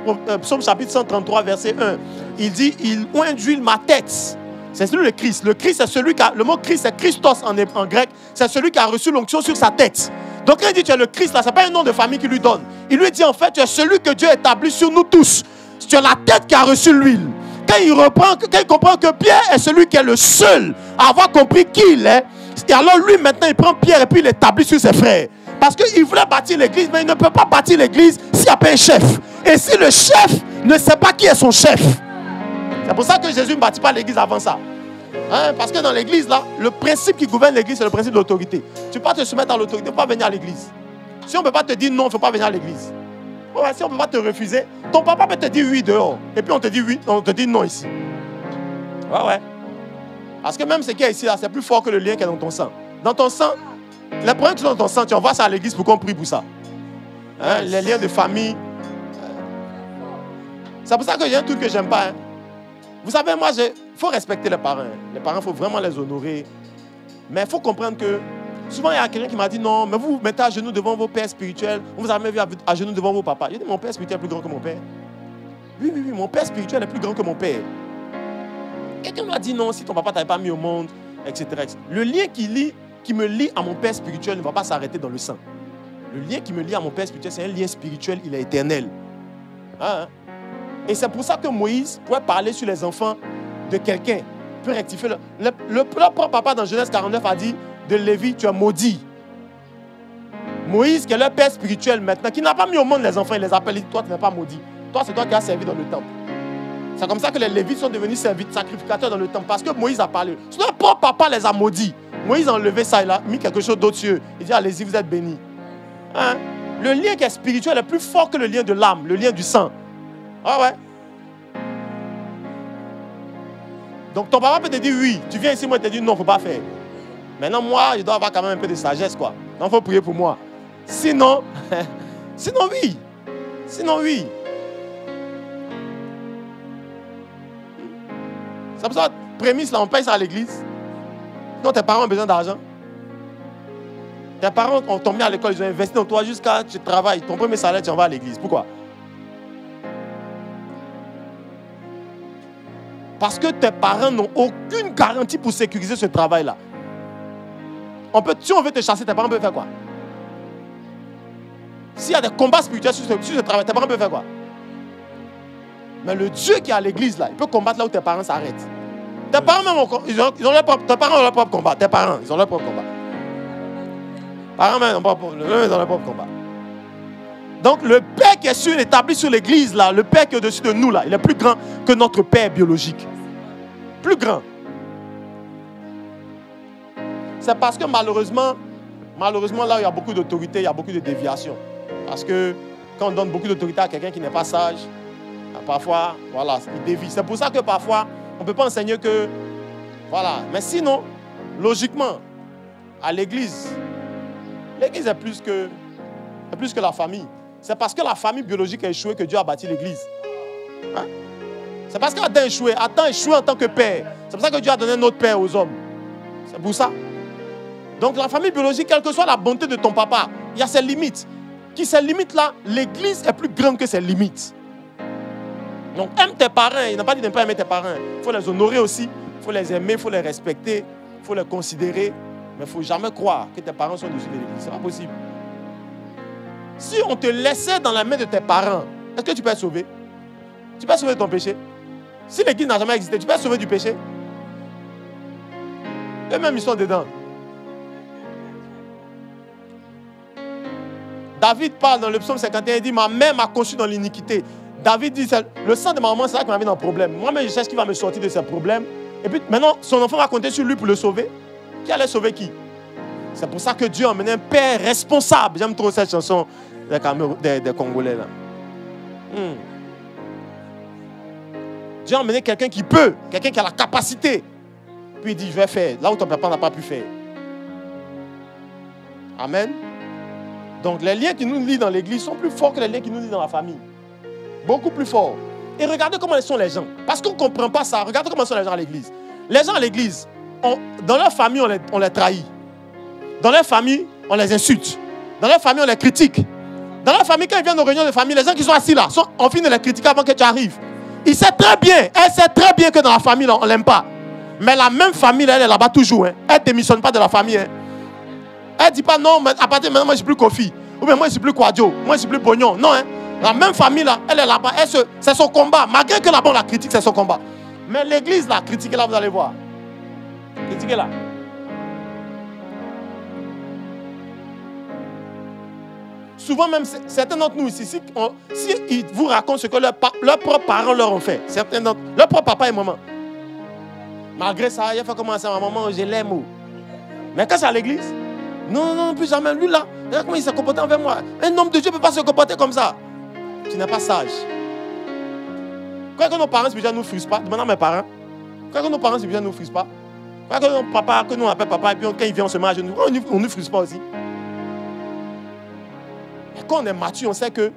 Speaker 1: Psaume chapitre 133, verset 1. Il dit, il induit ma tête. C'est celui le Christ. Le Christ, c'est celui qui a... Le mot Christ, c'est Christos en grec. C'est celui qui a reçu l'onction sur sa tête. Donc quand il dit tu es le Christ, là, ce n'est pas un nom de famille qu'il lui donne. Il lui dit en fait, tu es celui que Dieu établit sur nous tous. Tu es la tête qui a reçu l'huile. Quand il comprend que Pierre est celui qui est le seul à avoir compris qui il est, et alors lui maintenant il prend Pierre et puis il l'établit sur ses frères. Parce qu'il voulait bâtir l'église, mais il ne peut pas bâtir l'église s'il n'y a pas un chef. Et si le chef ne sait pas qui est son chef. C'est pour ça que Jésus ne bâtit pas l'église avant ça. Hein? Parce que dans l'église, là, le principe qui gouverne l'église, c'est le principe de l'autorité. Tu ne peux pas te soumettre à l'autorité, il ne faut pas venir à l'église. Si on ne peut pas te dire non, il ne faut pas venir à l'église. Ouais, si on ne peut pas te refuser, ton papa peut te dire oui dehors. Et puis on te dit oui, on te dit non ici. Ouais. Parce que même ce qui est ici, là, c'est plus fort que le lien qui est dans ton sang. Dans ton sang, les problèmes qui sont dans ton sang, tu envoies ça à l'église pour qu'on prie pour ça. Hein? Les liens de famille. C'est pour ça que j'ai un truc que j'aime pas. Hein. Vous savez, moi, il faut respecter les parents. Les parents, il faut vraiment les honorer. Mais il faut comprendre que souvent, il y a quelqu'un qui m'a dit non, mais vous vous mettez à genoux devant vos pères spirituels. On vous a jamais vu à genoux devant vos papas. J'ai dit, mon père spirituel est plus grand que mon père. Oui, mon père spirituel est plus grand que mon père. Quelqu'un m'a dit non, si ton papa ne t'avait pas mis au monde, etc. Le lien qui me lie à mon père spirituel ne va pas s'arrêter dans le sang. Le lien qui me lie à mon père spirituel, c'est un lien spirituel, il est éternel. Hein? Et c'est pour ça que Moïse pouvait parler sur les enfants de quelqu'un, peut rectifier. Le propre papa dans Genèse 49 a dit de Lévi, tu es maudit. Moïse, qui est leur père spirituel maintenant, qui n'a pas mis au monde les enfants, il les appelle, il dit, toi tu n'es pas maudit. Toi c'est toi qui as servi dans le temple. C'est comme ça que les Lévites sont devenus sacrificateurs dans le temple, parce que Moïse a parlé. Leur propre papa les a maudits. Moïse a enlevé ça, il a mis quelque chose d'autre sur eux. Il dit, allez-y, vous êtes bénis. Hein? Le lien qui est spirituel est plus fort que le lien de l'âme, le lien du sang. Ah ouais. Donc ton papa peut te dire oui, tu viens ici, moi je te dis non, il ne faut pas faire. Maintenant moi, je dois avoir quand même un peu de sagesse quoi. Donc il faut prier pour moi. Sinon, oui. C'est pour ça, prémisse là, on paye ça à l'église. Non, tes parents ont besoin d'argent. Tes parents t'ont mis à l'école, ils ont investi dans toi jusqu'à ce que tu travailles. Ton premier salaire, tu en vas à l'église. Pourquoi? Parce que tes parents n'ont aucune garantie pour sécuriser ce travail-là. Si on veut te chasser, tes parents peuvent faire quoi? S'il y a des combats spirituels sur ce travail, tes parents peuvent faire quoi? Mais le Dieu qui est à l'église, là, il peut combattre là où tes parents s'arrêtent. Tes parents même, ils ont leur propre combat. Tes parents, ils ont leur propre combat. Parents même, ils ont leur propre combat. Donc le Père qui est établi sur l'église, là, le Père qui est au-dessus de nous, là, il est plus grand que notre Père biologique. Plus grand. C'est parce que malheureusement, là où il y a beaucoup d'autorité, il y a beaucoup de déviations. Parce que quand on donne beaucoup d'autorité à quelqu'un qui n'est pas sage, parfois, voilà, il dévie. C'est pour ça que parfois, on ne peut pas enseigner que... Voilà. Mais sinon, logiquement, à l'église est plus que la famille. C'est parce que la famille biologique a échoué que Dieu a bâti l'église. Hein? C'est parce qu'Adam a échoué. Adam a échoué en tant que père. C'est pour ça que Dieu a donné un autre père aux hommes. C'est pour ça. Donc la famille biologique, quelle que soit la bonté de ton papa, il y a ses limites. Ces limites-là, l'église est plus grande que ses limites. Donc aime tes parents. Il n'a pas dit de ne pas aimer tes parents. Il faut les honorer aussi. Il faut les aimer, il faut les respecter. Il faut les considérer. Mais il ne faut jamais croire que tes parents sont au-dessus de l'église. Ce n'est pas possible. Si on te laissait dans la main de tes parents, est-ce que tu peux être sauvé? Tu peux être sauvé de ton péché? Si l'église n'a jamais existé, tu peux être sauvé du péché? Eux-mêmes, ils sont dedans. David parle dans le psaume 51, il dit, ma mère m'a conçu dans l'iniquité. David dit, le sang de ma maman, c'est ça qui m'a mis dans le problème. Moi-même, je cherche qui va me sortir de ce problème. Et puis maintenant, son enfant va compter sur lui pour le sauver. Qui allait sauver qui? C'est pour ça que Dieu a emmené un père responsable. J'aime trop cette chanson des Congolais. Là. Dieu a emmené quelqu'un qui peut, quelqu'un qui a la capacité. Puis il dit, je vais faire là où ton papa n'a pas pu faire. Amen. Donc les liens qui nous lient dans l'église sont plus forts que les liens qui nous lient dans la famille. Beaucoup plus forts. Et regardez comment sont les gens. Parce qu'on ne comprend pas ça. Regardez comment sont les gens à l'église. Les gens à l'église, dans leur famille, on les trahit. Dans leur famille, on les insulte. Dans leur famille, on les critique. Dans leur famille, quand ils viennent aux réunions de famille, les gens qui sont assis là, on finit de les critiquer avant que tu arrives. Il sait très bien, elle sait très bien que dans la famille, on ne l'aime pas. Mais la même famille, elle est là-bas toujours. Hein. Elle ne démissionne pas de la famille. Hein. Elle ne dit pas non, mais à partir de maintenant, moi, je ne suis plus Kofi. Ou bien moi, je suis plus Quadio. Moi, je suis plus Pognon. Non, hein. La même famille, là, elle est là-bas. C'est son combat. Malgré que là-bas, on la critique, c'est son combat. Mais l'église, là, critiquez-la, vous allez voir. Critiquez-la. Souvent même, certains d'entre nous ici, si ils vous racontent ce que leurs propres parents leur ont fait, certains d'entre leur propre papa et maman. Malgré ça, il a fait commencer à ma maman, je l'aime. Mais quand c'est à l'église, non, plus jamais. Lui là, regarde comment il s'est comporté envers moi. Un homme de Dieu ne peut pas se comporter comme ça. Tu n'es pas sage. Quand nos parents spirituels ne nous frustrent pas, demande à mes parents. Quand nos parents spirituels ne nous frustrent pas, quand nos papa, que nous on appelle papa, et puis quand il vient, on se met à genoux, on ne nous frustre pas aussi. Quand on est mature, on sait que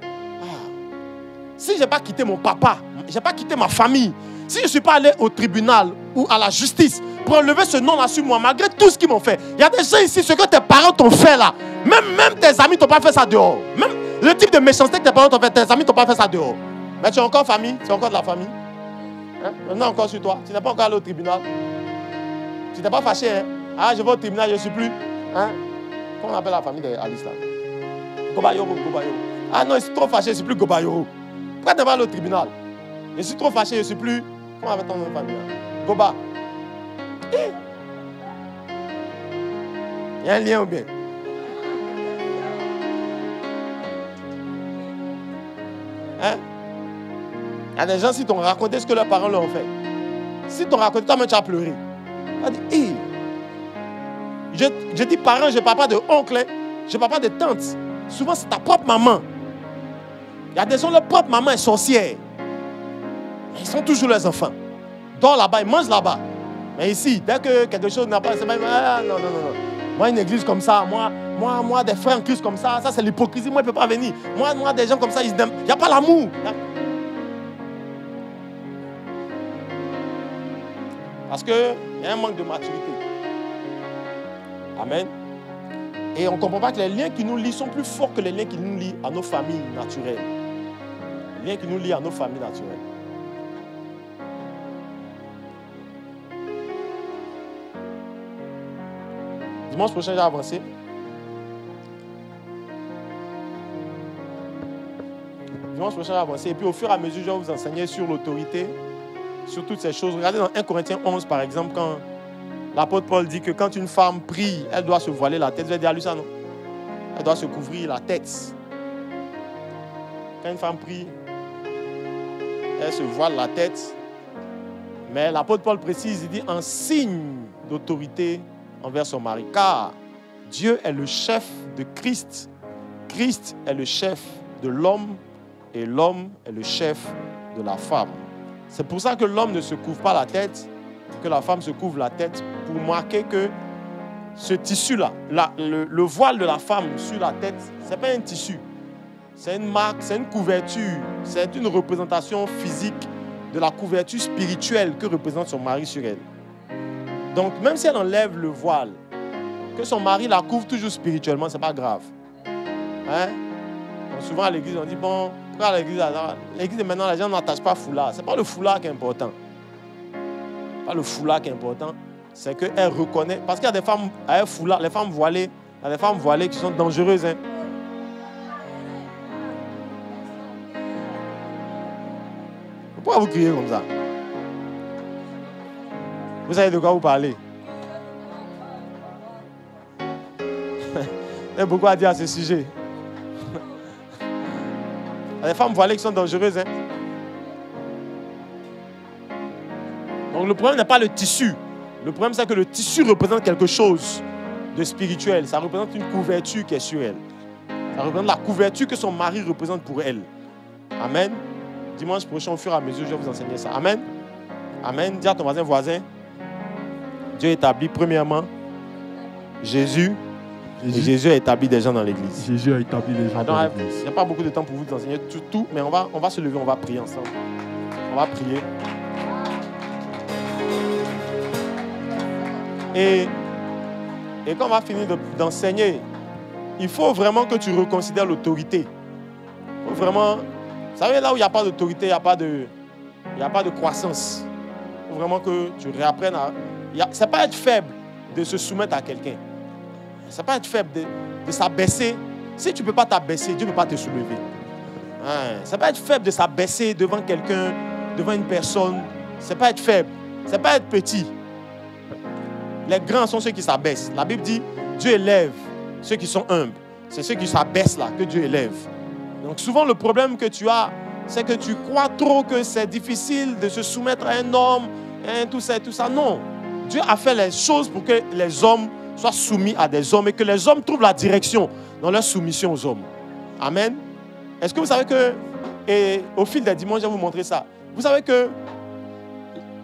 Speaker 1: si je n'ai pas quitté mon papa, je n'ai pas quitté ma famille, si je ne suis pas allé au tribunal ou à la justice pour enlever ce nom-là sur moi, malgré tout ce qu'ils m'ont fait, il y a des gens ici, ce que tes parents t'ont fait là, même tes amis t'ont pas fait ça dehors. Même le type de méchanceté que tes parents t'ont fait, tes amis t'ont pas fait ça dehors. Mais tu es encore famille, tu es encore de la famille. Hein? Maintenant encore sur toi, tu n'es pas encore allé au tribunal. Tu n'es pas fâché. Hein? Ah, je vais au tribunal, je ne suis plus. Hein? Comment on appelle la famille d'Alice là? Gobayoro. Ah non, je suis trop fâché, je ne suis plus Gobayoro. Pourquoi tu n'es pas allé au tribunal? Je suis trop fâché, je ne suis plus. Comment appelle ton nom de famille là? Goba. Il y a un lien ou bien? Hein? Il y a des gens, si t'ont raconté ce que leurs parents leur ont fait, si t'ont raconté, toi-même tu as pleuré. Je dis parents, je ne parle pas de oncle, je ne parle pas de tante. Souvent, c'est ta propre maman. Il y a des gens, leur propre maman est sorcière. Mais ils sont toujours les enfants. Dors là-bas, ils mangent là-bas. Mais ici, dès que quelque chose n'a pas... C'est même, non. Moi, une église comme ça, moi, des frères en Christ comme ça c'est l'hypocrisie. Moi, il ne peut pas venir. Moi, des gens comme ça, il n'y a pas l'amour. Parce qu'il y a un manque de maturité. Amen. Et on ne comprend pas que les liens qui nous lient sont plus forts que les liens qui nous lient à nos familles naturelles. Les liens qui nous lient à nos familles naturelles. Dimanche prochain, j'ai avancé. Dimanche prochain, j'ai avancé. Et puis au fur et à mesure, je vais vous enseigner sur l'autorité, sur toutes ces choses. Regardez dans 1 Corinthiens 11, par exemple, quand l'apôtre Paul dit que quand une femme prie, elle doit se voiler la tête. Vous avez déjà lu ça, non? Elle doit se couvrir la tête. Quand une femme prie, elle se voile la tête. Mais l'apôtre Paul précise, il dit en signe d'autorité envers son mari. Car Dieu est le chef de Christ. Christ est le chef de l'homme et l'homme est le chef de la femme. C'est pour ça que l'homme ne se couvre pas la tête, que la femme se couvre la tête, pour marquer que ce tissu-là, le voile de la femme sur la tête, ce n'est pas un tissu. C'est une marque, c'est une couverture, c'est une représentation physique de la couverture spirituelle que représente son mari sur elle. Donc, même si elle enlève le voile, que son mari la couvre toujours spirituellement, ce n'est pas grave. Hein? Donc, souvent à l'église, on dit, bon, pourquoi à l'église de maintenant, les gens n'attachent pas foulard. Ce n'est pas le foulard qui est important. Pas le foulard qui est important, c'est qu'elle reconnaît. Parce qu'il y a des femmes avec foulard, les femmes voilées, il y a des femmes voilées qui sont dangereuses. Hein? Pourquoi vous criez comme ça? Vous savez de quoi vous parlez? Il y a beaucoup à dire à ce sujet. Il y a des femmes voilées qui sont dangereuses. Hein? Donc le problème n'est pas le tissu. Le problème c'est que le tissu représente quelque chose de spirituel. Ça représente une couverture qui est sur elle. Ça représente la couverture que son mari représente pour elle. Amen. Dimanche prochain, au fur et à mesure, je vais vous enseigner ça. Amen. Amen. Dis à ton voisin. Dieu établit premièrement Jésus. Et Jésus a établi des gens dans l'église.
Speaker 2: Jésus a établi des gens dans l'église.
Speaker 1: Il n'y a pas beaucoup de temps pour vous enseigner tout, mais on va se lever, on va prier ensemble. On va prier. Et quand on va finir d'enseigner, il faut vraiment que tu reconsidères l'autorité. Il faut vraiment... Vous savez, là où il n'y a pas d'autorité, il n'y a pas de croissance. Il faut vraiment que tu réapprennes à... Ce n'est pas être faible de se soumettre à quelqu'un. Ce n'est pas être faible de s'abaisser Si tu ne peux pas t'abaisser, Dieu ne peut pas te soulever. Hein? Ça peut être faible de s'abaisser devant quelqu'un, devant une personne. Ce n'est pas être faible. Ce n'est pas être petit. Les grands sont ceux qui s'abaissent. La Bible dit, Dieu élève ceux qui sont humbles. C'est ceux qui s'abaissent là que Dieu élève. Donc souvent le problème que tu as, c'est que tu crois trop que c'est difficile de se soumettre à un homme, hein, tout ça. Non. Dieu a fait les choses pour que les hommes soient soumis à des hommes et que les hommes trouvent la direction dans leur soumission aux hommes. Amen. Est-ce que vous savez que, et au fil des dimanches, je vais vous montrer ça. Vous savez que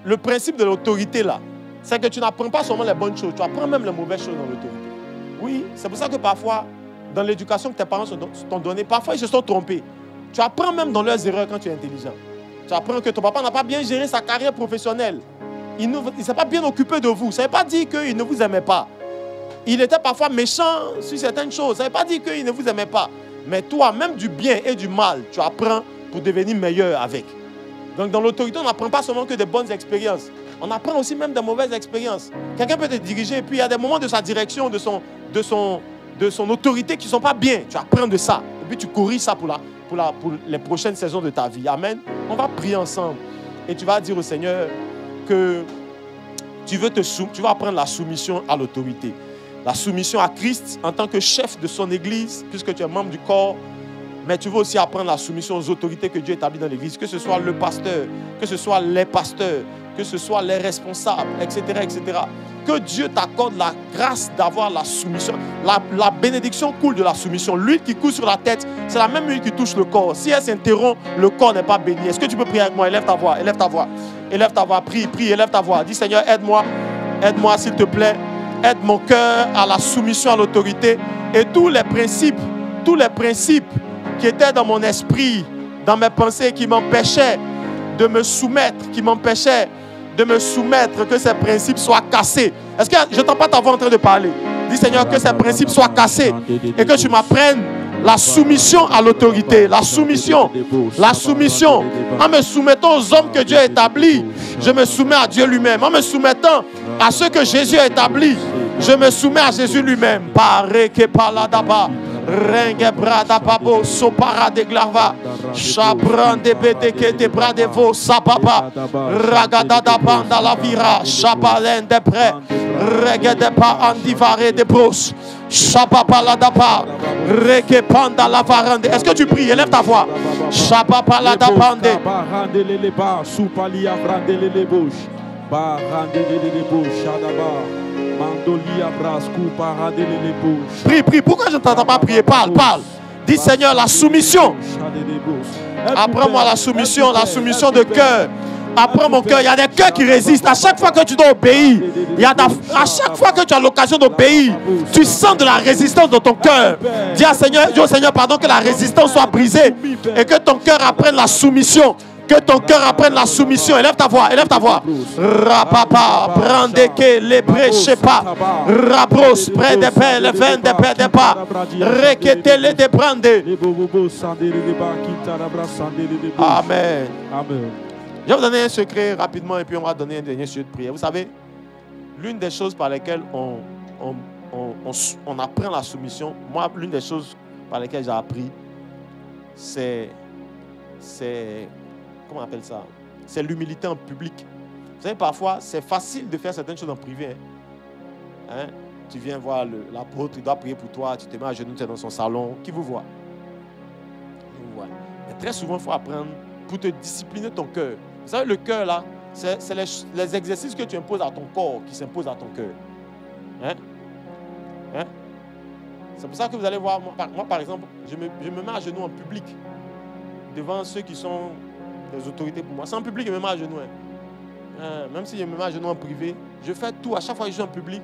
Speaker 1: le principe de l'autorité là, c'est que tu n'apprends pas seulement les bonnes choses, tu apprends même les mauvaises choses dans l'autorité. Oui, c'est pour ça que parfois, dans l'éducation que tes parents t'ont donnée, parfois ils se sont trompés. Tu apprends même dans leurs erreurs quand tu es intelligent. Tu apprends que ton papa n'a pas bien géré sa carrière professionnelle. Il ne s'est pas bien occupé de vous. Ça ne veut pas dire qu'il ne vous aimait pas. Il était parfois méchant sur certaines choses. Ça ne veut pas dire qu'il ne vous aimait pas. Mais toi, même du bien et du mal, tu apprends pour devenir meilleur avec. Donc dans l'autorité, on n'apprend pas seulement que des bonnes expériences. On apprend aussi même des mauvaises expériences. Quelqu'un peut te diriger et puis il y a des moments de sa direction, de son autorité qui ne sont pas bien. Tu apprends de ça. Et puis tu corriges ça pour les prochaines saisons de ta vie. Amen. On va prier ensemble. Et tu vas dire au Seigneur que tu vas apprendre la soumission à l'autorité. La soumission à Christ en tant que chef de son Église, puisque tu es membre du corps. Mais tu veux aussi apprendre la soumission aux autorités que Dieu établit dans l'Église, que ce soit le pasteur, que ce soit les pasteurs, que ce soit les responsables, etc., etc. Que Dieu t'accorde la grâce d'avoir la soumission. La bénédiction coule de la soumission. L'huile qui coule sur la tête, c'est la même huile qui touche le corps. Si elle s'interrompt, le corps n'est pas béni. Est-ce que tu peux prier avec moi? Élève ta voix, élève ta voix. Élève ta voix, prie, élève ta voix. Dis Seigneur, aide-moi s'il te plaît. Aide mon cœur à la soumission à l'autorité. Et tous les principes qui étaient dans mon esprit, dans mes pensées, qui m'empêchaient de me soumettre, que ces principes soient cassés. Est-ce que je n'entends pas ta voix en train de parler? Dis Seigneur, que ces principes soient cassés et que tu m'apprennes la soumission à l'autorité. La soumission. En me soumettant aux hommes que Dieu a établis, je me soumets à Dieu lui-même. En me soumettant à ceux que Jésus a établis, je me soumets à Jésus lui-même. Bareke paladaba. Renge brada babo sopara de glava chabran de beteke de bradevo sapapa ragada da banda la vira chapalen de pre rege de pa andivare de bros chapapa la dapa reke panda la varande. Est-ce que tu pries? Élève ta voix. Chapapa la dapande barande le ba supalia brande le bouche barande le bouche adaba. Prie. Pourquoi je ne t'entends pas prier? Parle. Dis Seigneur, la soumission. Apprends-moi la soumission de cœur. Apprends mon cœur. Il y a des cœurs qui résistent. À chaque fois que tu dois obéir, à chaque fois que tu as l'occasion d'obéir, tu sens de la résistance dans ton cœur. Dis au Seigneur, pardon, que la résistance soit brisée et que ton cœur apprenne la soumission. Que ton cœur apprenne la soumission. Élève ta voix. Rapapa, brandeke, lebrchepa, rabros, près des pères, le vin des pères des pas, requete les de brande. Amen. Je vais vous donner un secret rapidement et puis on va donner un dernier sujet de prière. Vous savez, l'une des choses par lesquelles on apprend la soumission, moi, l'une des choses par lesquelles j'ai appris, c'est comment on appelle ça? C'est l'humilité en public. Vous savez, parfois, c'est facile de faire certaines choses en privé. Hein? Tu viens voir l'apôtre, il doit prier pour toi, tu te mets à genoux, tu es dans son salon. Qui vous voit? Mais très souvent, il faut apprendre pour te discipliner ton cœur. Vous savez, le cœur, là, c'est les exercices que tu imposes à ton corps qui s'imposent à ton cœur. Hein? C'est pour ça que vous allez voir, moi par exemple, je me mets à genoux en public devant ceux qui sont des autorités pour moi. C'est en public, je me mets à genoux. Même si je me mets à genoux en privé, je fais tout à chaque fois que je suis en public.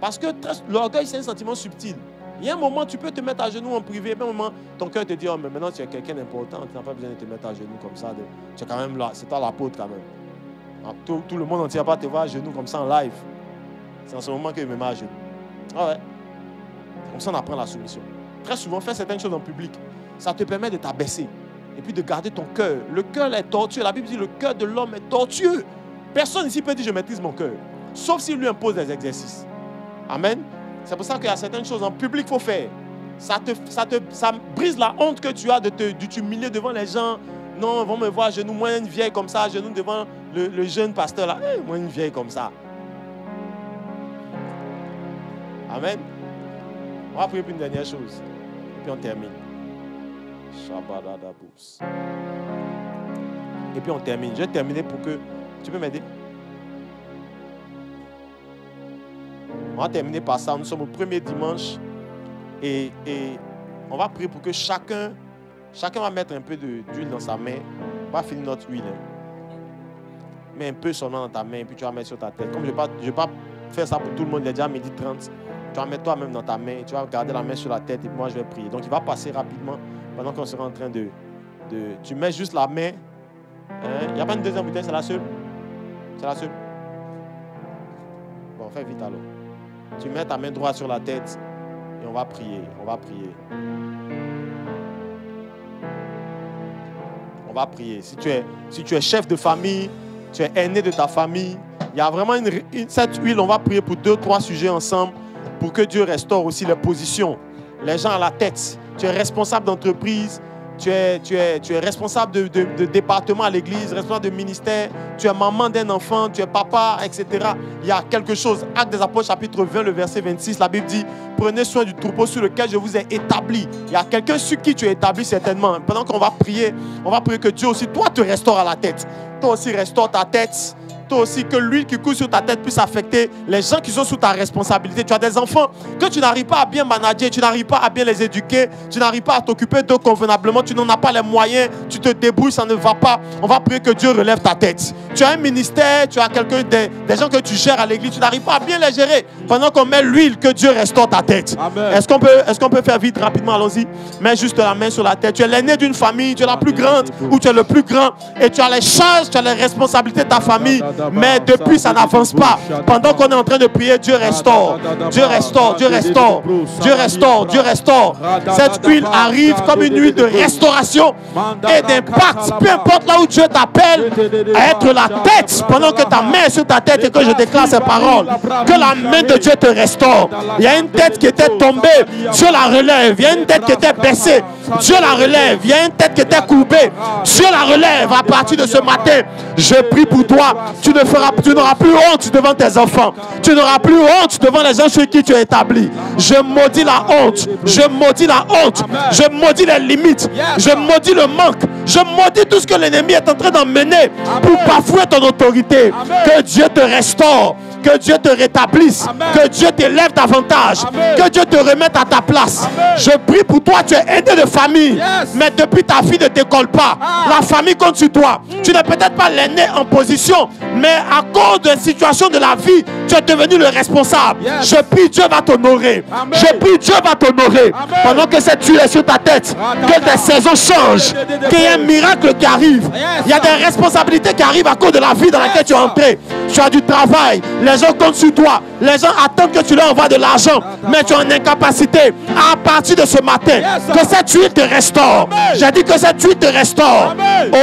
Speaker 1: Parce que l'orgueil, c'est un sentiment subtil. Il y a un moment, tu peux te mettre à genoux en privé, mais un moment, ton cœur te dit, oh, mais maintenant tu es quelqu'un d'important, tu n'as pas besoin de te mettre à genoux comme ça. Tu es quand même là, c'est toi l'apôtre quand même. Tout le monde entier va pas te voir à genoux comme ça en live. C'est en ce moment que je me mets à genoux. Ah ouais. Comme ça, on apprend la soumission. Très souvent, faire certaines choses en public, ça te permet de t'abaisser. Et puis de garder ton cœur. Le cœur est tortueux. La Bible dit le cœur de l'homme est tortueux. Personne ici peut dire je maîtrise mon cœur. Sauf s'il lui impose des exercices. Amen. C'est pour ça qu'il y a certaines choses en public qu'il faut faire. ça brise la honte que tu as de t'humilier devant les gens. Non, ils vont me voir à genoux, moi une vieille comme ça, à genoux devant le jeune pasteur là. Hey, moi une vieille comme ça. Amen. On va prier pour une dernière chose. Et puis on termine. Et puis on termine. Je vais terminer pour que... Tu peux m'aider? On va terminer par ça. Nous sommes au premier dimanche. Et on va prier pour que chacun va mettre un peu d'huile dans sa main. On va finir notre huile. Mais un peu seulement dans ta main. Et puis tu vas mettre sur ta tête. Comme je ne vais pas faire ça pour tout le monde. Il est déjà 12h30. Tu vas mettre toi-même dans ta main. Tu vas garder la main sur la tête. Et puis moi, je vais prier. Donc il va passer rapidement pendant qu'on sera en train de... Tu mets juste la main. Il n'y a pas une deuxième bouteille, c'est la seule. C'est la seule. Bon, fais vite alors. Tu mets ta main droite sur la tête et on va prier. On va prier. On va prier. Si tu es chef de famille, tu es aîné de ta famille, il y a vraiment cette huile, on va prier pour 2-3 sujets ensemble pour que Dieu restaure aussi les positions. Les gens à la tête. Tu es responsable d'entreprise. Tu es responsable de département à l'église, responsable de ministère, tu es maman d'un enfant, tu es papa, etc. Il y a quelque chose. Actes des Apôtres, chapitre 20, le verset 26, la Bible dit, prenez soin du troupeau sur lequel je vous ai établi. Il y a quelqu'un sur qui tu es établi certainement. Pendant qu'on va prier, on va prier que Dieu aussi, toi, te restaure à la tête. Toi aussi, restaure ta tête. Toi aussi, que l'huile qui coule sur ta tête puisse affecter les gens qui sont sous ta responsabilité. Tu as des enfants que tu n'arrives pas à bien manager, tu n'arrives pas à bien les éduquer, tu n'arrives pas à t'occuper d'eux convenablement, tu n'en as pas les moyens, tu te débrouilles, ça ne va pas. On va prier que Dieu relève ta tête. Tu as un ministère, tu as des gens que tu gères à l'église, tu n'arrives pas à bien les gérer. Pendant qu'on met l'huile, que Dieu restaure ta tête. Est-ce qu'on peut faire vite, rapidement, allons-y. Mets juste la main sur la tête. Tu es l'aîné d'une famille, tu es la plus grande ou tu es le plus grand et tu as les charges, tu as les responsabilités de ta famille. Mais depuis, ça n'avance pas. Pendant qu'on est en train de prier, Dieu restaure. Dieu restaure, Dieu restaure. Dieu restaure, Dieu restaure. Cette huile arrive comme une huile de restauration et d'impact. Peu importe là où Dieu t'appelle à être la tête, pendant que ta main est sur ta tête et que je déclare ces paroles, que la main de Dieu te restaure. Il y a une tête qui était tombée, Dieu la relève. Il y a une tête qui était baissée, Dieu la relève. Il y a une tête qui était courbée, Dieu la relève. À partir de ce matin, je prie pour toi. Tu n'auras plus honte devant tes enfants. Tu n'auras plus honte devant les gens sur qui tu es établi. Je maudis la honte. Je maudis la honte. Je maudis les limites. Je maudis le manque. Je maudis tout ce que l'ennemi est en train d'emmener pour bafouer ton autorité. Que Dieu te restaure. Que Dieu te rétablisse. Que Dieu t'élève davantage. Que Dieu te remette à ta place. Je prie pour toi. Tu es aidé de famille. Mais depuis ta fille ne décolle pas. La famille compte sur toi. Tu n'es peut-être pas l'aîné en position. Mais à cause de la situation de la vie, tu es devenu le responsable. Je prie, Dieu va t'honorer. Je prie, Dieu va t'honorer. Pendant que cette huile est sur ta tête, que tes saisons changent. Qu'il y ait un miracle qui arrive. Il y a des responsabilités qui arrivent à cause de la vie dans laquelle tu es entré. Tu as du travail. Les gens comptent sur toi. Les gens attendent que tu leur envoies de l'argent. Mais tu es en incapacité. À partir de ce matin, que cette huile te restaure. J'ai dit que cette huile te restaure.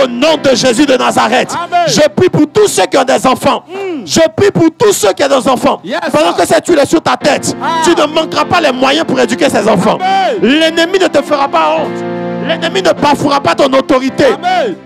Speaker 1: Au nom de Jésus de Nazareth. Je prie pour tous ceux qui ont des enfants. Je prie pour tous ceux qui ont des enfants. Pendant que cette huile est sur ta tête, tu ne manqueras pas les moyens pour éduquer ces enfants. L'ennemi ne te fera pas honte. L'ennemi ne bafouera pas ton autorité.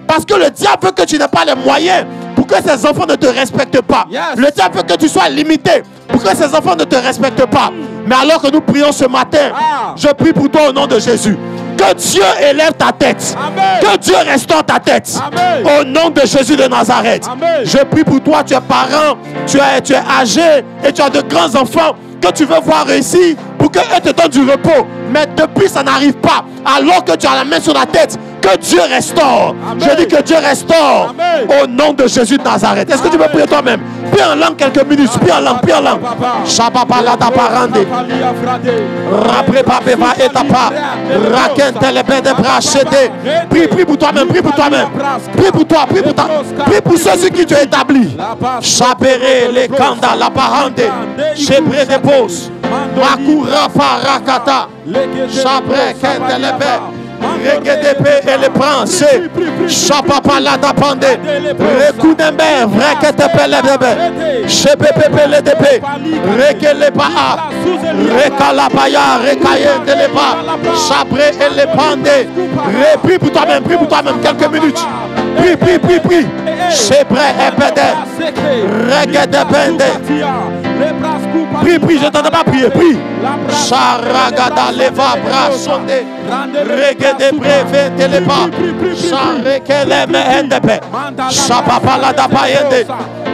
Speaker 1: Parce que le diable veut que tu n'aies pas les moyens pour que ces enfants ne te respectent pas. Le diable veut que tu sois limité pour que ces enfants ne te respectent pas. Mais alors que nous prions ce matin, je prie pour toi au nom de Jésus. Que Dieu élève ta tête. Que Dieu restaure ta tête. Au nom de Jésus de Nazareth. Je prie pour toi, tu es parent, tu es âgé et tu as de grands enfants que tu veux voir réussir pour qu'eux te donnent du repos. Mais depuis, ça n'arrive pas. Alors que tu as la main sur la tête, que Dieu restaure. Je dis que Dieu restaure. Au nom de Jésus de Nazareth. Est-ce que tu peux prier toi-même? Prie en langue quelques minutes. Prie en langue, prie en langue. Shabapalata parande. Rapre va etapa. Rakente le bede brachete. Prie pour toi-même, prie pour toi-même. Prie pour toi, prie pour toi. Prie pour ceux sur qui tu es établi. Chabere le kanda la parande. Chebre de pos. Makura parakata. Chabre kente le bede. Regedebe et les princes. Chapapa la dapande. Rekudembe, Reketepele debe. Chepepepe le debe. Rekele paa. Rekalapaya, Rekaye de leba. Chabré et les pande. Prie pour toi-même, prie pour toi-même. Quelques minutes. Prie, prie, prie, prie. Chebré et pede. Regedebende. Prie, prie, je t'entends pas prier, prie. Charagada leva brasonde. Regede breve telepa. Charekele mehendepe. Chapapala dapayende.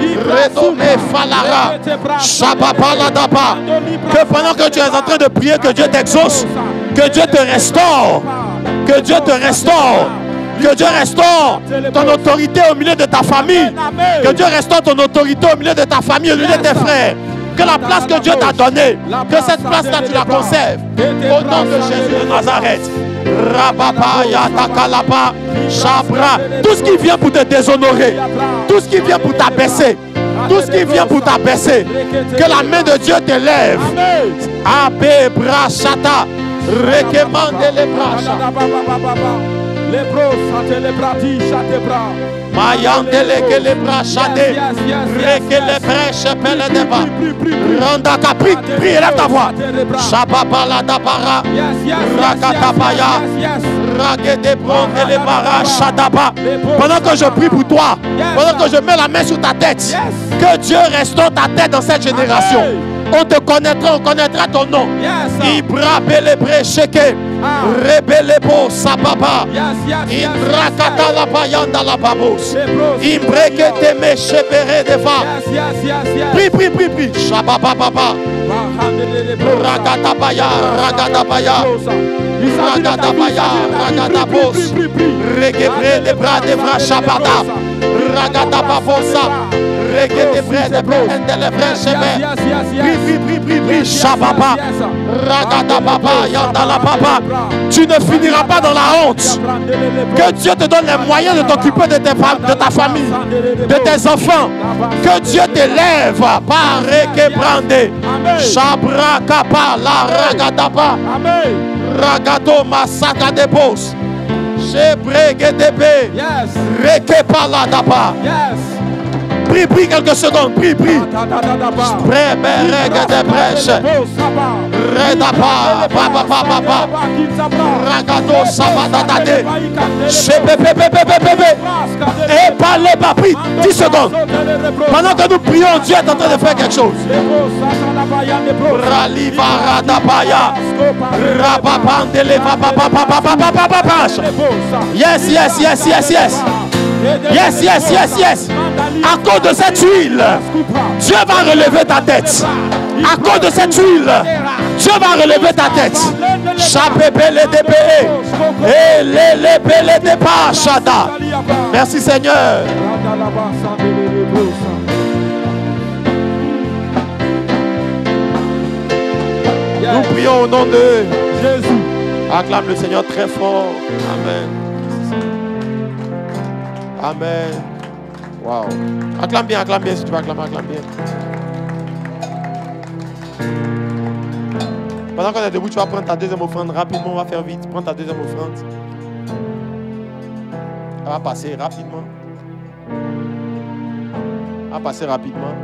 Speaker 1: Redome falara. Chapapala dapa. Que pendant que tu es en train de prier, que Dieu t'exauce. Que Dieu te restaure. Que Dieu te restaure. Que Dieu restaure ton autorité au milieu de ta famille. Que Dieu restaure ton autorité au milieu de ta famille, au milieu de tes frères. Que la place que Dieu t'a donnée, que cette place-là, tu la conserves. Au nom de Jésus de Nazareth. Rababa, Takalaba, Chabra. Tout ce qui vient pour te déshonorer, tout ce qui vient pour t'abaisser, tout ce qui vient pour t'abaisser, que la main de Dieu te lève. Abe Brachata, Rekemande les bras.
Speaker 2: Les bros, les brati, chate bras.
Speaker 1: Mayandele que les bras chate. Reke les brèches pele de bas. Randa capri, prie, lève ta voix. Shababala dabara. Rakatabaya. Ragede bronde les barras, Shadaba. Pendant que je prie pour toi, pendant que je mets la main sur ta tête, que Dieu restaure ta tête dans cette génération. On te connaîtra, on connaîtra ton nom. Ibra belebre sheke. Rebelebo sababa. Ibrakata la bayanda la babos. Imbreke teme shebere deva. Prie, prie, prie, prie. Shababa baba. Ragatabaya, Ragatabaya. Ragatabaya, Ragadabos. Regebre de bras de bras shabada. Ragadababosa. Regebre de bras de lèvres chebe. Prie, prie, prie, prie. Shababa. Ragadababa, Yandala Baba. Tu ne finiras pas dans la honte. Que Dieu te donne les moyens de t'occuper de ta famille, de tes enfants. Que Dieu t'élève par Rekebrande. Shabra Kapa, la Ragadaba. Ragado Masaka de Bos. Shebregedebe. Rekepala Daba. Prie, prie quelques secondes, prie, prie. Préberègue de brèche. Redapa, papa, papa, Ragado, sabadadade. Chebebebebebebe. Et parlez pas, prie, 10 secondes. Pendant que nous prions, Dieu est en train de faire quelque chose. Raliva radabaya. Rababandele, papa. Yes, yes, yes, yes, yes. Yes, yes, yes, yes. À cause de cette huile, Dieu va relever ta tête. À cause de cette huile, Dieu va relever ta tête. Merci Seigneur. Nous prions au nom de Jésus. Acclame le Seigneur très fort. Amen. Amen. Wow. Acclame bien si tu veux acclamer, acclame bien. Pendant qu'on est debout, tu vas prendre ta deuxième offrande rapidement. On va faire vite. Prends ta deuxième offrande. Elle va passer rapidement. Elle va passer rapidement.